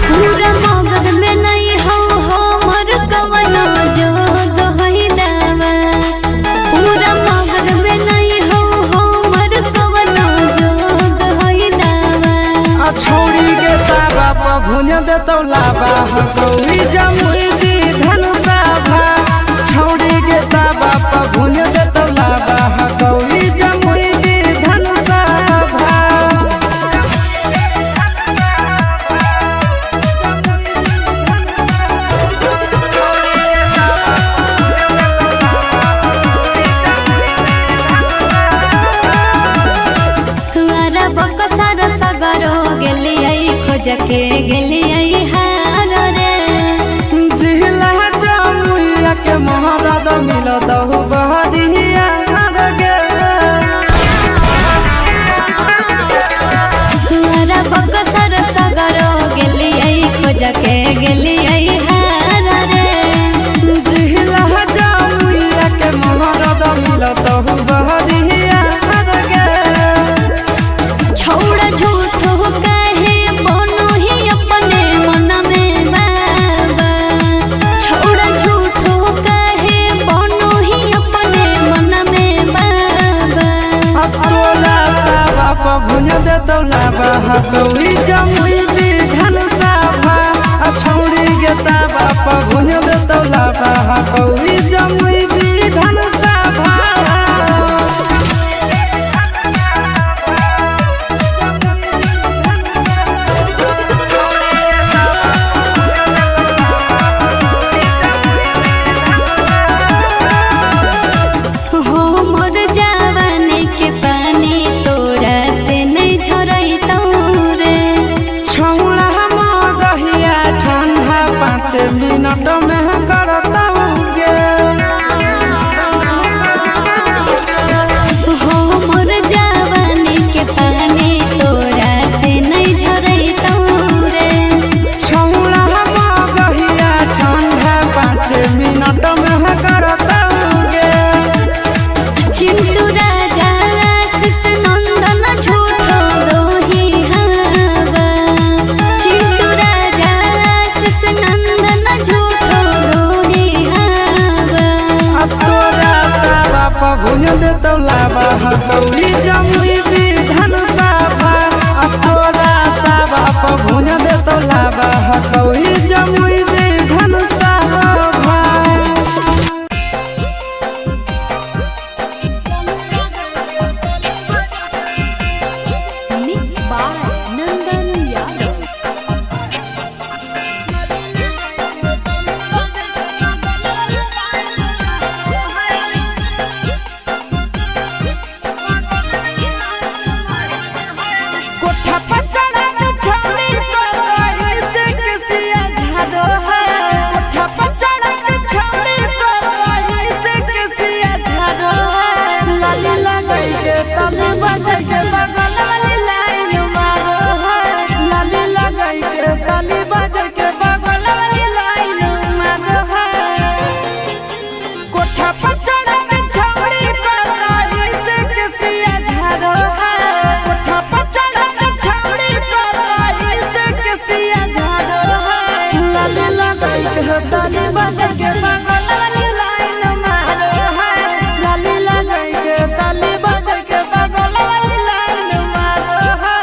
पूरा मगध में नहीं हो हमर कवनो जोग होइलावा पूरा मगध में नहीं हो हमर कवनो जोग होइलावा छोड़ी गे ताबा प भुज देतौ लाबा गौरी जमुई दी धनुषा भा छोड़ी गे ताबा प भुज देतौ लाबा गौरी जमुई दी धनुषा भा बकसर सगरो गेलियै खोज के गेलियै हार रे जिला जमुइया के महाराज मिलत हो बहरिया गे हमारा बकसर सगरो गेलियै खोज के गेलियै हार रे जिला जमुइया के महाराज मिलत हो बहरिया गे छौड़ा झूठो कहे बनो ही अपने मन में बाबा छौड़ा झूठो कहे बनो ही अपने मन में बाबा तोला तावा प भुज दे तोला बाहा गौरी जमुई विधान सभा छौड़ी गे तावा प भुज दे तोला बाहा गौरी जमुई विधान सभा हो मोर जवानी के पानी तोरा से नहीं झरैतौ रे छौड़ा मगहिया ठंडा 5 मिनट में करतौ गे हो मोर जवानी के पानी तोरा से नहीं झरैतौ रे छौड़ा मगहिया ठंडा 5 मिनट में करतौ गे चिंटू राजा आशीष नंदन झूठो दोही हवा चिंटू राजा आशीष नंदन झूठो दोही हवा तोरा तावा प भुज दे तोला बाहा गौरी जमुई विधान सभा तोरा तावा प भुज दे तोला बाहा गौरी जमुई विधान सभा मिक्स बाय नंदन यादव कोठा पर चढ़ा के छौड़ी तो कहीं से किसिया झाड़ो है कोठा पर चढ़ा के छौड़ी तो कहीं से किसिया झाड़ो है लाली लगाई के तने बजे के बगल वाली लाइन मारो है लाली लगाई के तने बजे के बगल वाली लाइन मारो है कोठा पर चढ़ा के छौड़ी तो कहीं से किसिया झाड़ो है कोठा पर चढ़ा के छौड़ी तो कहीं से किसिया झाड़ो है लाली लगाई के तने बजे के बगल वाली लाइन मारो है लाली लगाई के तने बजे के बगल वाली लाइन मारो है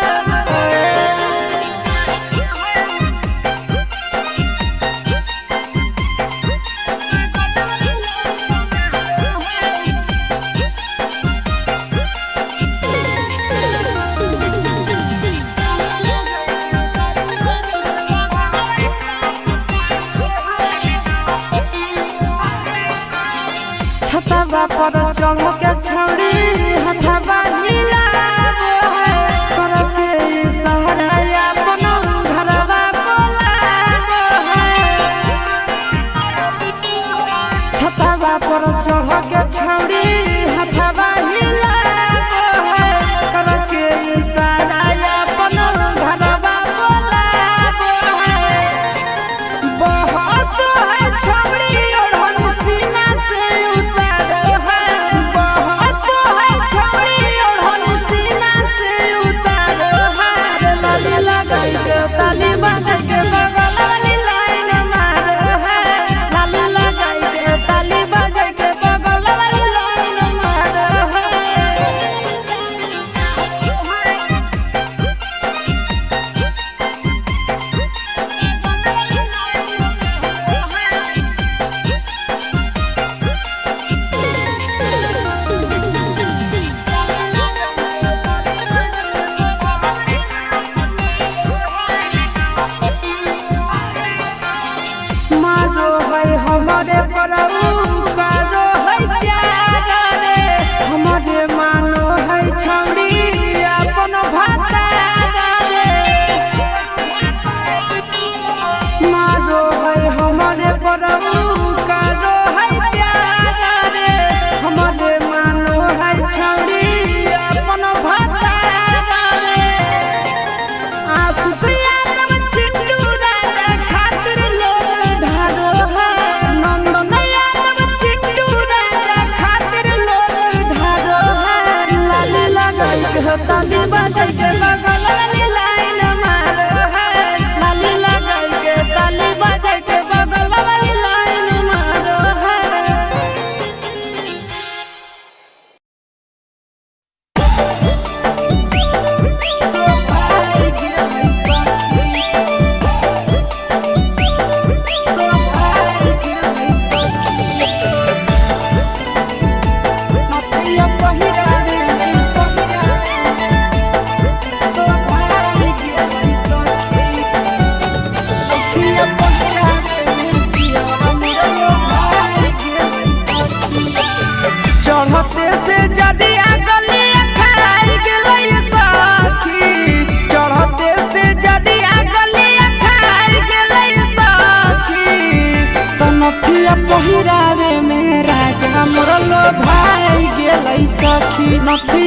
छतवा पर चढ़ के छौड़ी हथवा हिलाबो है कर के सहारा अपन घरवा बोलाबो है छतवा पर चढ़ के छौड़ी हथवा हिलाबो है कर के सहारा अपन घरवा बोलाबो है बहस है छौड़ी ओढ़न सीना से उतारो है बहस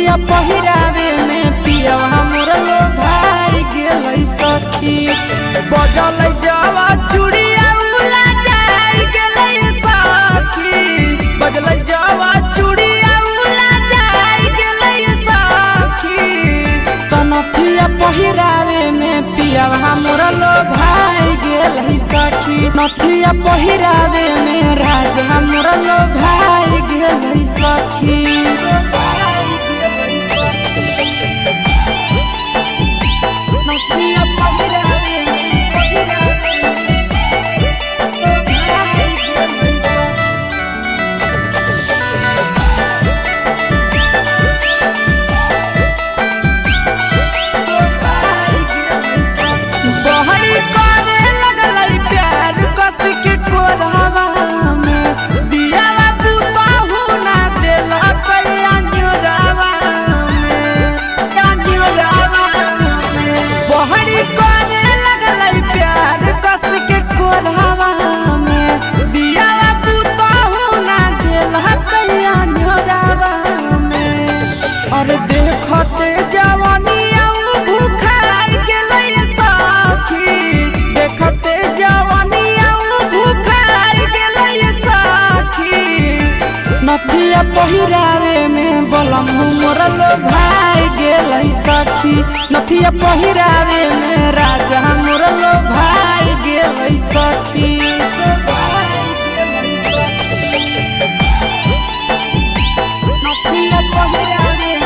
नथिया पहिरावे में पियवा मोर लो भाई गेलै सखी बजल जावा चूड़िया उला जाई गेलै सखी बजल जावा चूड़िया उला जाई गेलै सखी तो नथिया पहिरावे में पियवा मोर लो भाई गेलै सखी नथिया पहिरावे में राजा मोर लो भाई गेलै सखी देखते जवानिया भूखाई गेलै सखी देखते जवानिया भूखाई गेलै सखी नथिया पहिरावे में बलम मोर लो भाई गेलै सखी नथिया पहिरावे में राजा मोर लो भाई गेलै सखी नथिया पहिरावे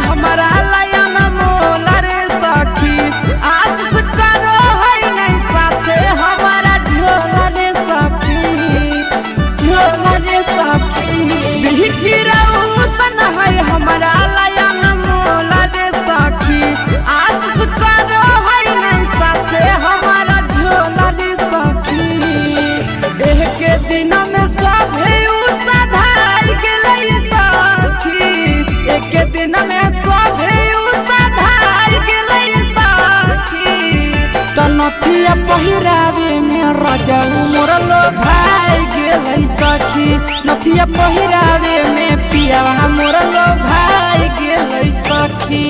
हमारा लायन मोला रे सखी आस करो है नहीं साथे हमारा ढोला रे सखी बिखिराऊ सन है हमारा लायन मोला रे सखी आस करो है नहीं साथे हमारा ढोला रे सखी एक दिन में सब साधार गेलै सखी एक दिन में नथिया पहिरावे में राजा मोर लो भाई गेलै सखी नथिया पहिरावे में पियवा मोर लो भाई गेलै सखी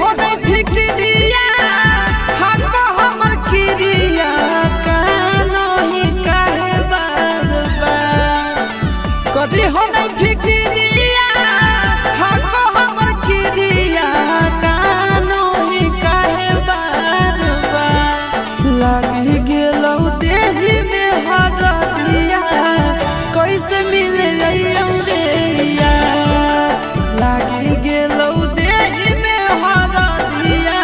हो नहीं फिक्रिया हमको हमर किरिया कानो ही काहे बार बार कभी हो नहीं फिक्रिया हमको हमर किरिया कानो ही काहे बार बार लागी गेलौ देही में हरदिया कैसे मिले रे लागी गेलौ देही में हरदिया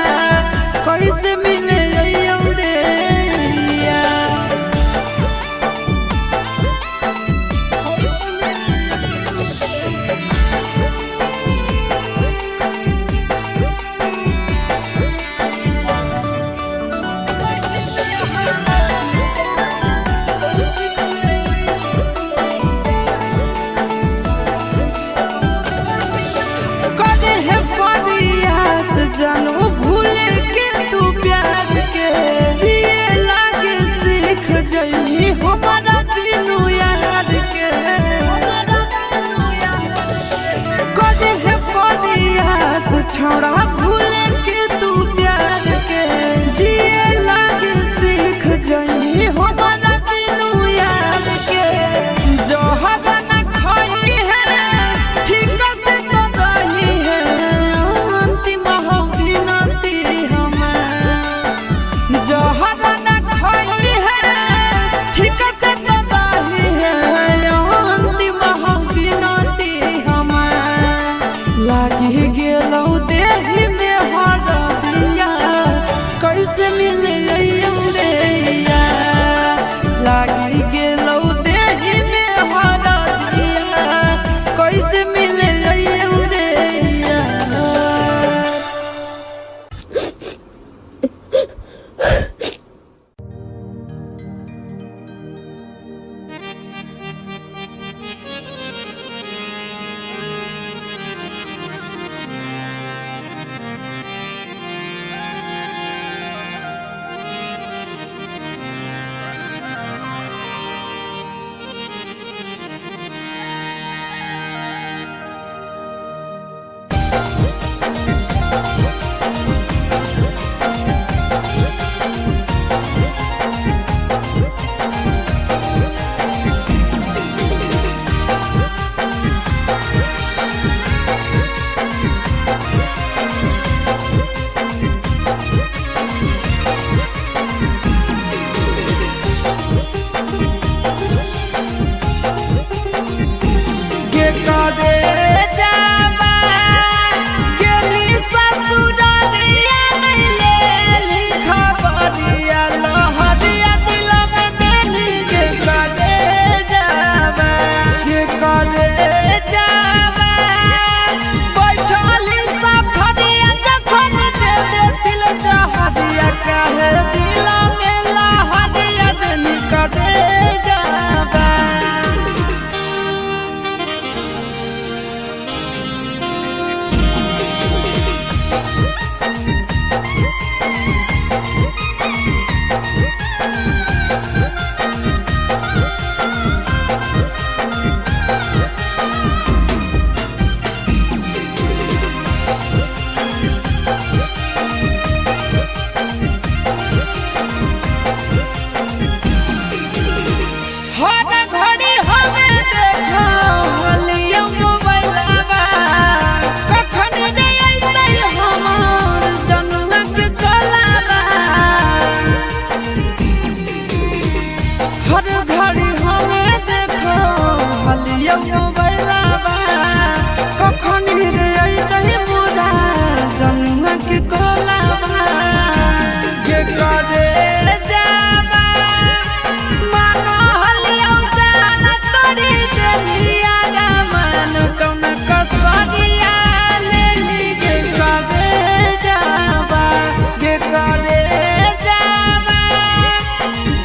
कैसे मिले रे जानो भूल के तू प्यार के जिए लागे सीख जइनी हमारा बिनु याद के कदे है परियास छोड़ा भूल के तू प्यार के जिए लागे सीख जइनी हमारा बिनु याद के जो हगन खाई है ठीक से तो रही है अंतिम ठीक से तो दाही है अंतिम बिनती हमार लागी गेलौ देही में हरदिया कैसे मिले रे लागी गेलौ देही में हरदिया कैसे मिले रे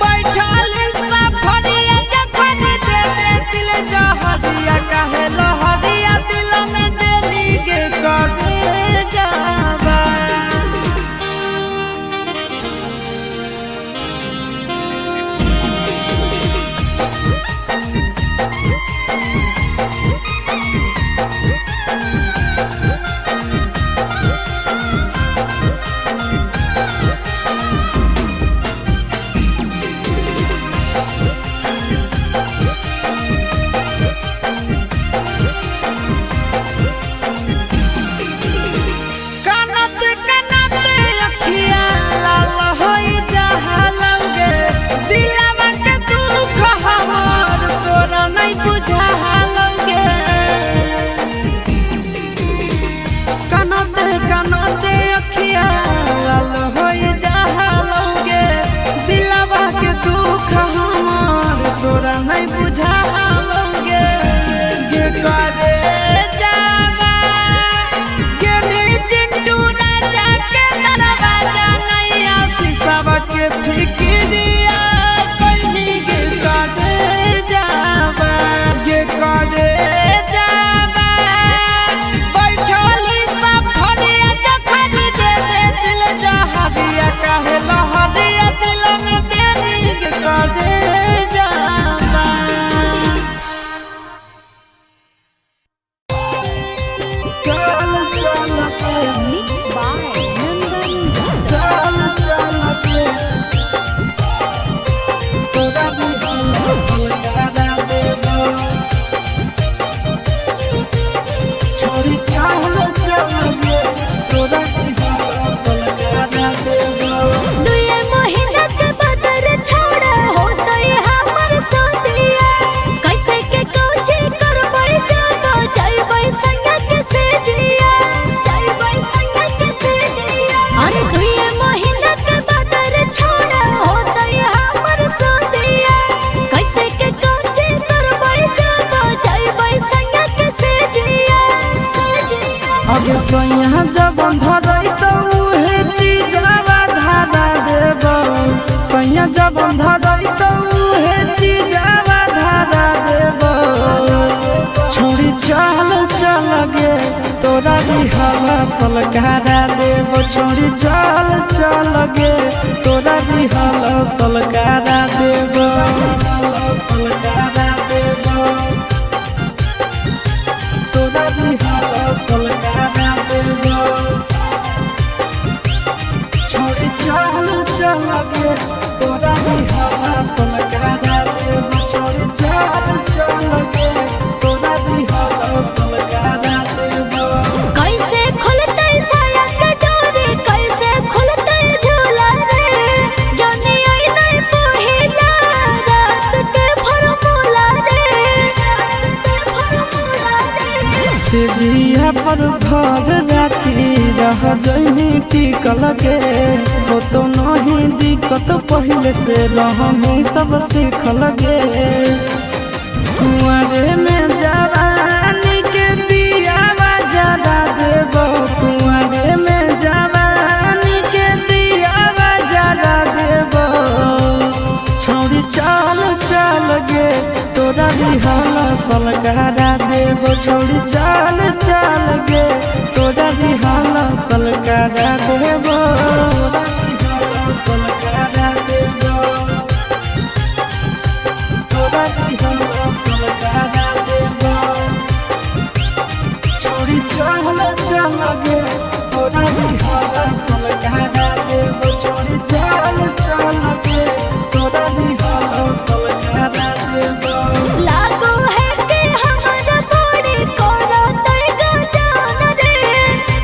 बैठल सफर सैया जब धरई तो उहे चीजवा धारा देब सैया जब धरई तो उहे चीजवा धारा देब छोड़ी चल चल गे तोरा रिहला सलकारा देब छोड़ी चल चल गे तोरा रिहला सलकारा देब सलकारा देब तोरा रिहला सलकारा देब छोड़ी चल चल गे तोरा रिहला सलकारा देब छोड़ी चल चल गे तोरा रिहला सलकारा देब कैसे खुलते साया के डोरी कैसे खुलते झूला रे जाने आई नहीं पहिला रात के फॉर्मूला रे सिजिया पर भर राती रह जइमी टिकल गे हो तो नहीं दिक्कत पहले से रहमी सब सीखल गे कुंवरे में जवानी के दियावा जरा देब कुंवरे में जवानी के दियावा जरा देब छोड़ी चल चल गे तोरा रिहला सलकारा देब छोड़ी चल चल गे तोरा रिहला सलकारा देब सलकारा देब तोरा रिहला सलकारा देब छोड़ी चल चल गे तोरा रिहला सलकारा देब छोड़ी चल चल गे तोरा रिहला सलकारा देब लागो है कि हमरा बड़ी कोनो तैगा जान रे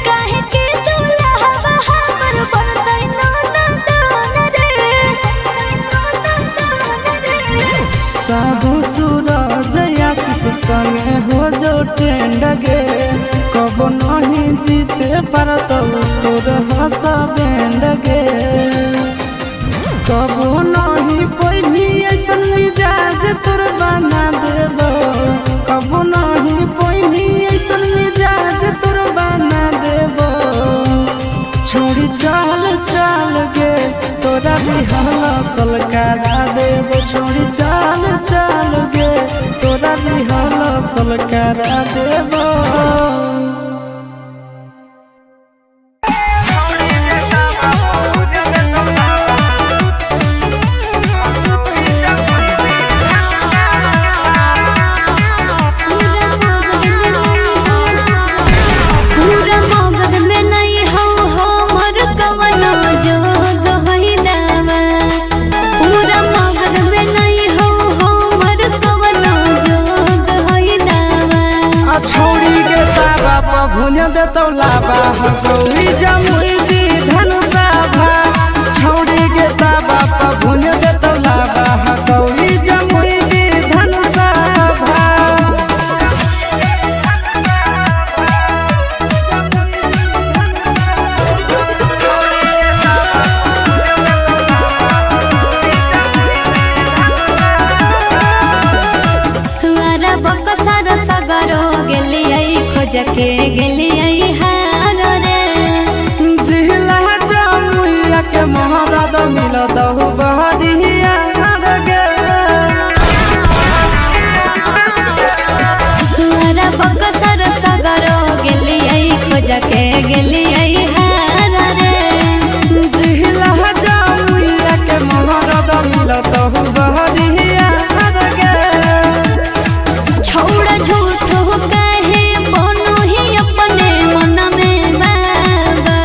काहे कि दूल्हा हमर बनतै ना दान रे साबु सूरज आशीष संगे हो जो ट्रेंड गे कब नहीं जीते पारत तोर हंस बैंड गे कब नहीं पैभी ऐसन मिजाज तोर बना देब कब नहीं पैभी ऐसन मिजाज तोर बना देब छोड़ी चल चल गे तोरा रिहला सलकारा देब छोड़ी चल चल गे तोरा रिहला सलकारा देब पूरा मगध में नहीं हो हमर कवनो जोग होइलावा पूरा मगध में नहीं हो हमर कवनो जोग होइलावा छोड़ी गे ताबा प भुज देतौ लाबा गौरी जमुई दी धनुषा भा छोड़ी गे ताबा प भुज देतौ लाबा गौरी जमुई दी धनुषा भा हमारा बकसर सगरो गेलियै खोज के गेलियै हार रे जिला जमुइया के महाराज मिलत हो बहरिया गे हमारा बकसर सगरो गेलियै खोज के गेलियै हार रे जिला जमुइया के महाराज मिलत हो बहरिया गे छौड़ा झूठ हो कहे बनो ही अपने मन में बाबा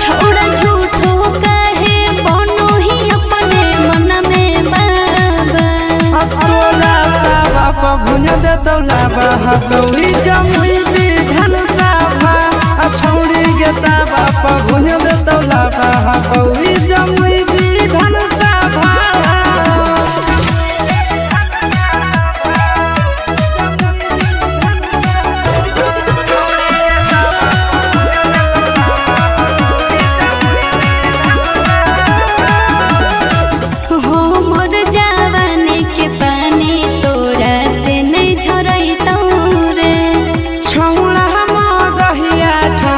छौड़ा झूठ हो कहे बनो ही अपने मन में बाबा तोला ताबा प भुज देतौ लाबा गौरी जमुई दी धनुषा भा छौड़ी गे ताबा प भुज देतौ लाबा गौरी जमुई दी धनुषा भा हमर जवानी के पानी तोरा से नहीं झरैतौ रे छौड़ा मगहिया ठा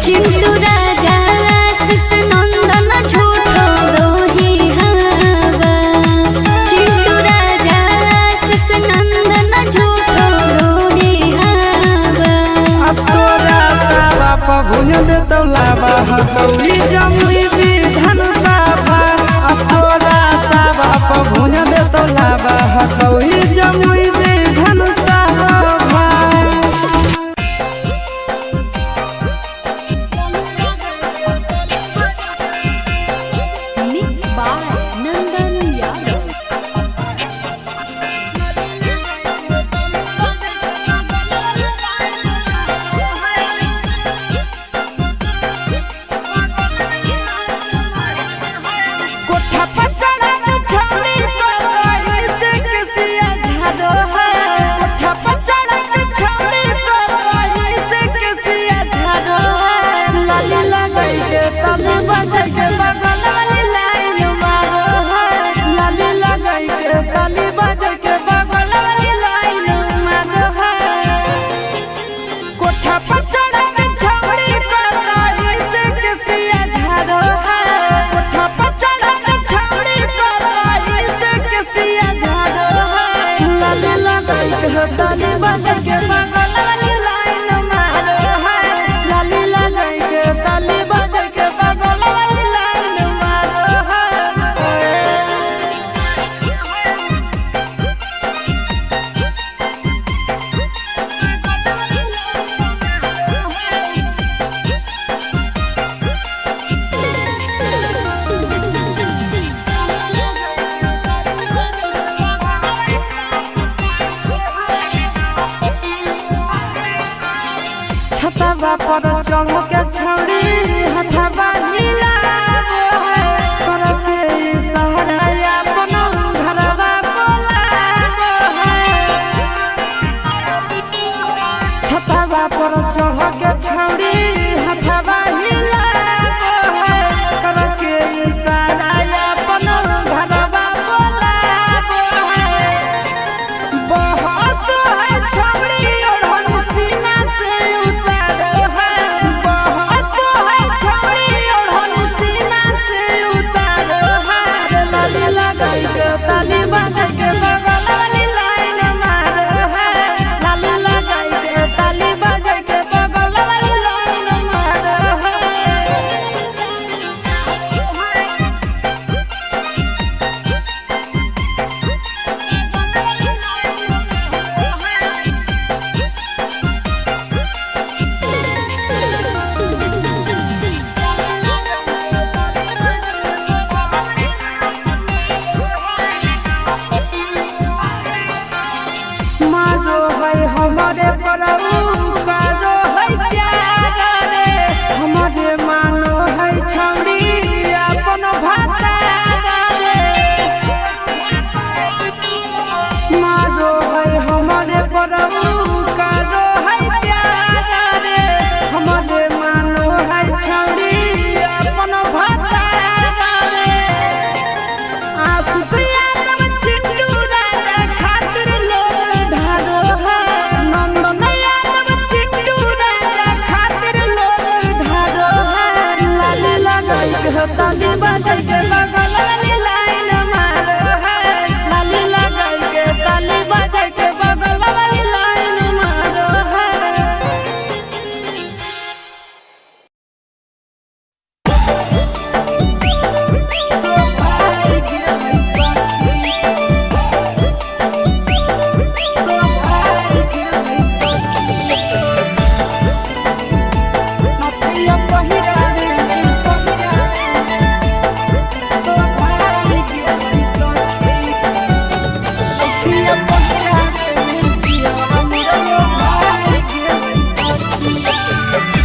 चिंटू राजा आशीष नंदन झूठो दोही हवा। चिंटू राजा आशीष नंदन झूठो दोही हवा। अब तोरा तावा पर भुज देतौ लावा हकौड़ी जमुई विधान सभा। अब तोरा तावा पर भुज देतौ लावा हकौड़ी Jamui Vidhan Sabha. Mixed by Nandan Yadav. कोठा पर चढ़ा के छौड़ी तो कहीं से किसिया झाड़ो है। कोठा पर चढ़ा के छौड़ी तो कहीं से किसिया झाड़ो है। लाली लगाई के तने बजाई के बगल वाली लाइन मारो है। लाली लगाई के तने बजाई के बगल वाली लाइन मारो है। कोठा पर चढ़ा के छौड़ी तो कहीं से किसिया झाड़ो है। कोठा पर चढ़ा के छौड़ी तो कहीं से किसिया झाड़ो है। लाली लगाई के तने बजाई के बगल वाली लाइन मारो है। लाली लगाई के तने बजाई के बगल वाली लाइन मारो है। छतवा पर चढ़ के छौड़ी हथवा हिलावो है। करके इशारा अपन घरवा बोलावो है। छतवा पर चढ़ के छौड़ी हथवा हिलावो है। करके इशारा अपन घरवा बोलावो है। बहस है छौड़ी ओढ़न सीना से उतारो है। बहस है छौड़ी ओढ़न सीना से उतारो है। लाली लगाई के ताली बजाई के बगल वाली लाइन मारो है। लाली लगाई के ताली बजाई के बगल वाली लाइन मारो है। मारो है हमारे परऊ करो है प्यार रे। हमारे मानो है छौड़ी अपन भातार रे। मारो है हमारे परऊ करो है प्यार रे। हमारे मानो है छौड़ी अपन भातार रे। आशीष यादव चिंटू राजा खातिर लोग ढारो है। नंदन यादव चिंटू राजा खातिर लोग ढारो है। लाली लगाई के ताली बजाई के बगल वाली लाइन मारो है। लाली लगाई के ताली बजाई के बगल वाली लाइन मारो है।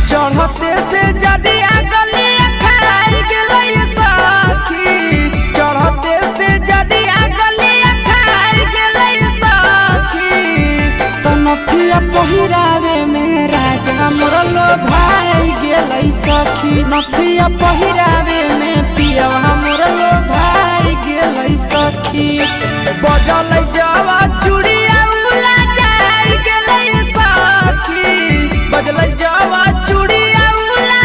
चढ़ते से जदिया गलिया खाई गेलै सखी। चढ़ते से जदिया गलिया खाई गेलै सखी। तो नथिया पहिरावे में राजा मोर लो भाई गेलै सखी। नथिया पहिरावे में पियवा मोर लो भाई गेलै सखी। बजल जावा चूड़िया उला जाई गेलै सखी। बजल जावा चूड़िया उला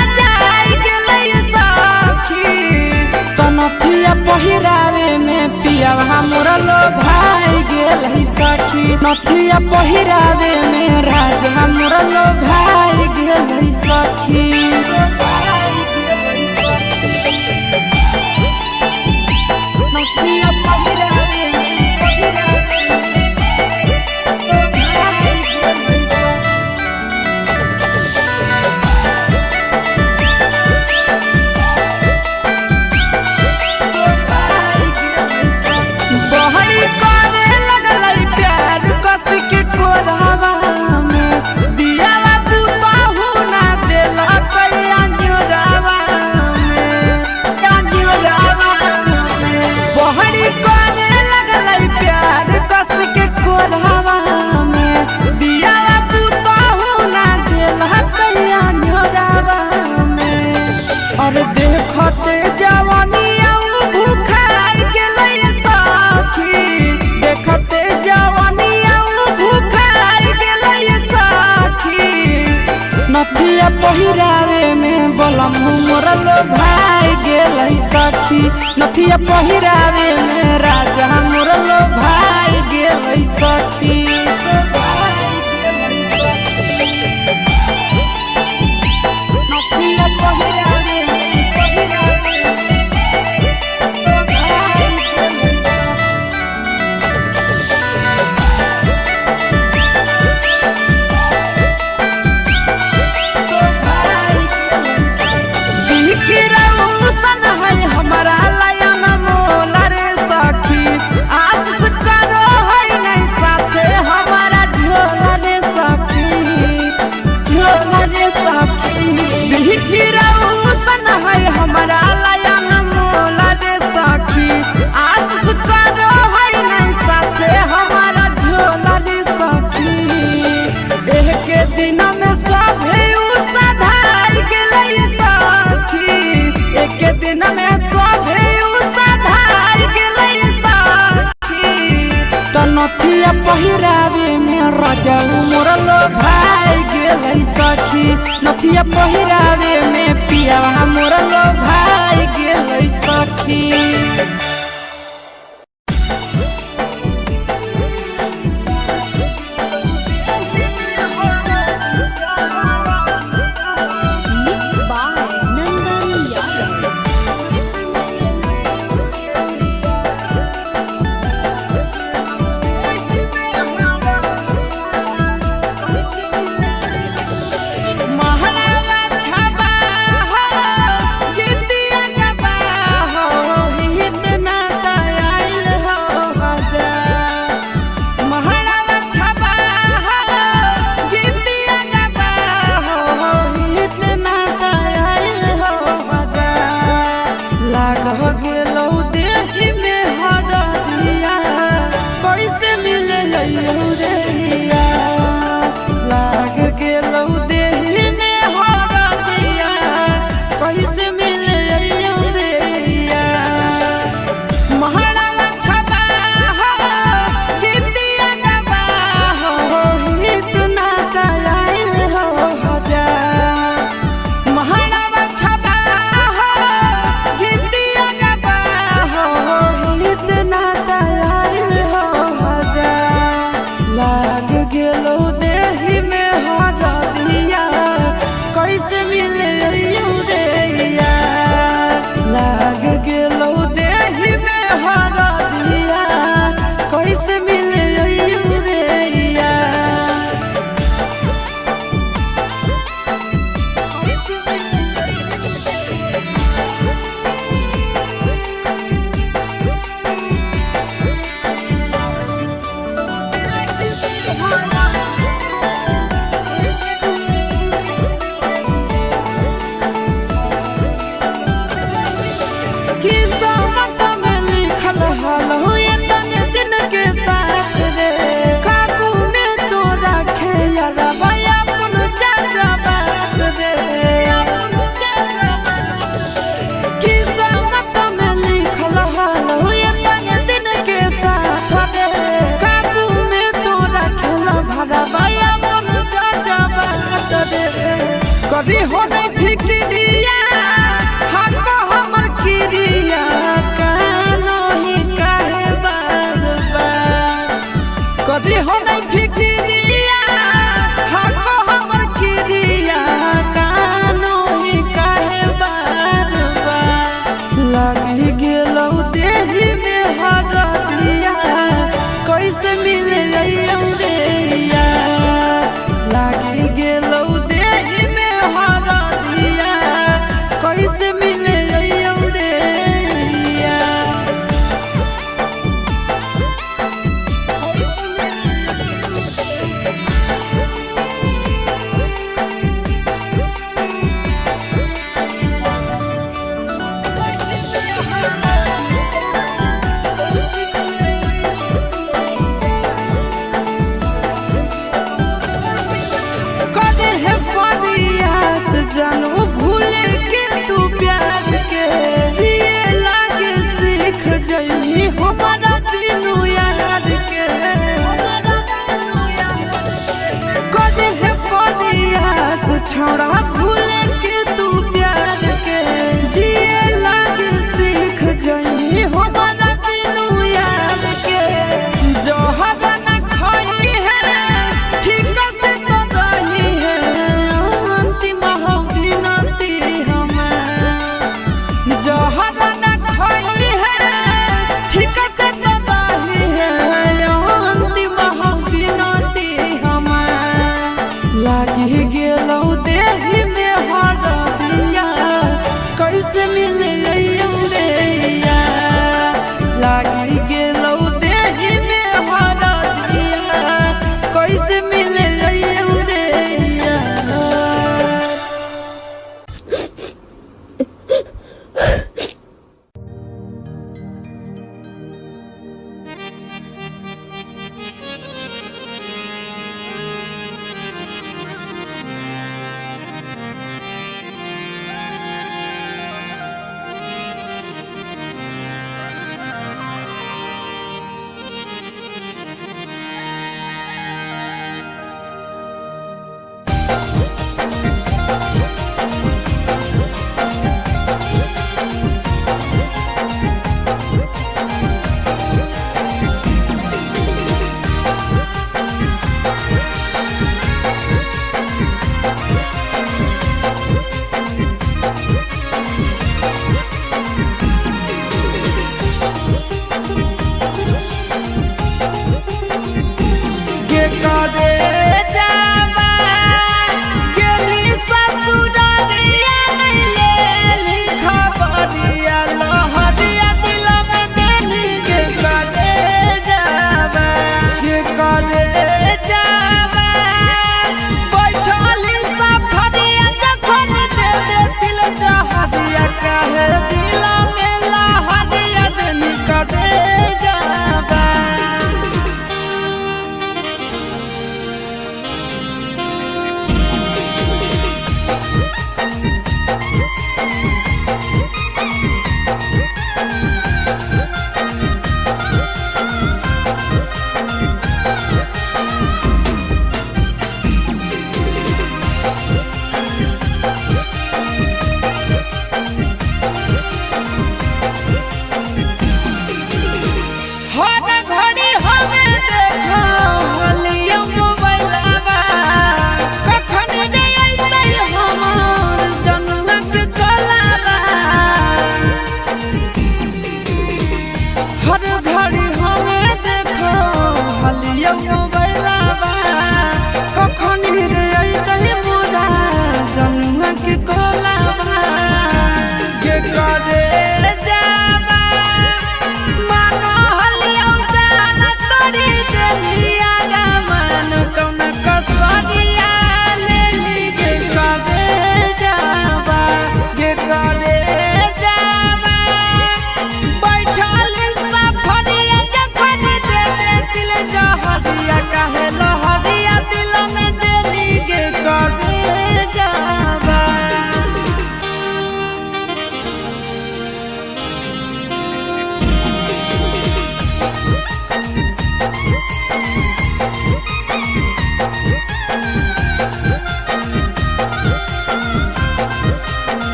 नथिया पहिरावे में राजा मोरा लो भाई गेलै सखी। नथिया पहिरावे बहरी करे लगलै प्यार कस के कोरावा में दिया पुताहु ना देला कैया जोरावा में जोरावा में बहरी करे लगलै प्यार कस के कोरावा में दिया पुताहु ना देला कैया जोरावा में। और देखते जवानिया भूखाई गेलै सखी, देखते जवानिया भूखाई गेलै सखी। नथिया पहिरावे में बलम मोरा लो भाई गेलै सखी। नथिया पहिरावे में राजा मोरा लो भाई गेलै सखी। नथिया पहिरावे हमारा लयन मोला रे सखी, आस करो है नहीं साथे हमारा झोला रे सखी, झोला रे सखी। बिखिरौसन है हमारा लयन मोला रे सखी, आस करो है नहीं साथे हमारा झोला रे सखी। एक दिन में सभे उसाधार गेलै सखी, एक दिन में नथिया पहिरावे में राजा मोरा लो भाई गेलै सखी। नथिया पहिरावे में पिया मोरा लो भाई गेलै सखी। कभी हो नहीं फिक्रिया हक हमर किरिया कानो ही काहे बार बार कभी हो नहीं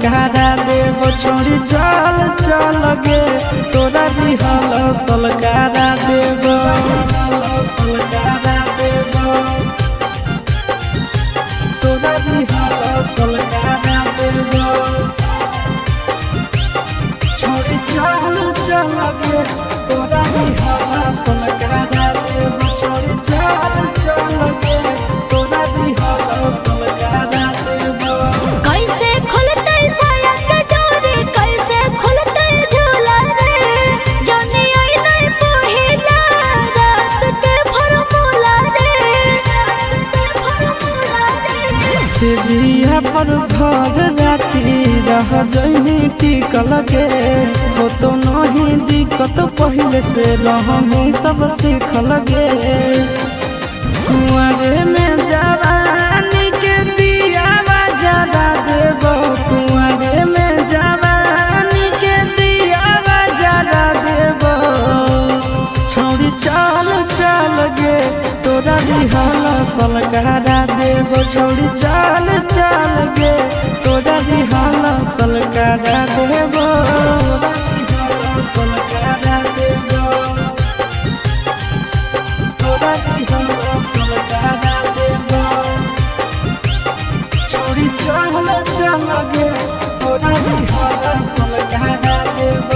सलकारा देव छोड़ी चल चल गे तोरा दिहल सलकारा देव सलकारा देव तोरा दिहल सलकारा देव छोड़ी चल चल गे तोरा दिहल सलकारा देव छोड़ी चल चल गे तोरा दिहल सलकारा देव कैसे खुलते साया के डोरी कैसे खुलते झूला रे जानी आई नहीं पहिला रात के फॉर्मूला रे सीढ़िया पर घर राती रह जही टिकल गे हो तो नहीं दिक्कत पहले से रहमी सब सीखल गे कुआरे में जवानी के दिया जरा देव कुआरे में जवानी के दिया जरा देव छोड़ी चल चल गे तोरा दिहल सलकारा देव छोड़ी चल चल गे तोरा दिहल सलकारा देव सलकारा देव तोरा दिहल सलकारा देव छोड़ी चल चल गे तोरा दिहल सलकारा देव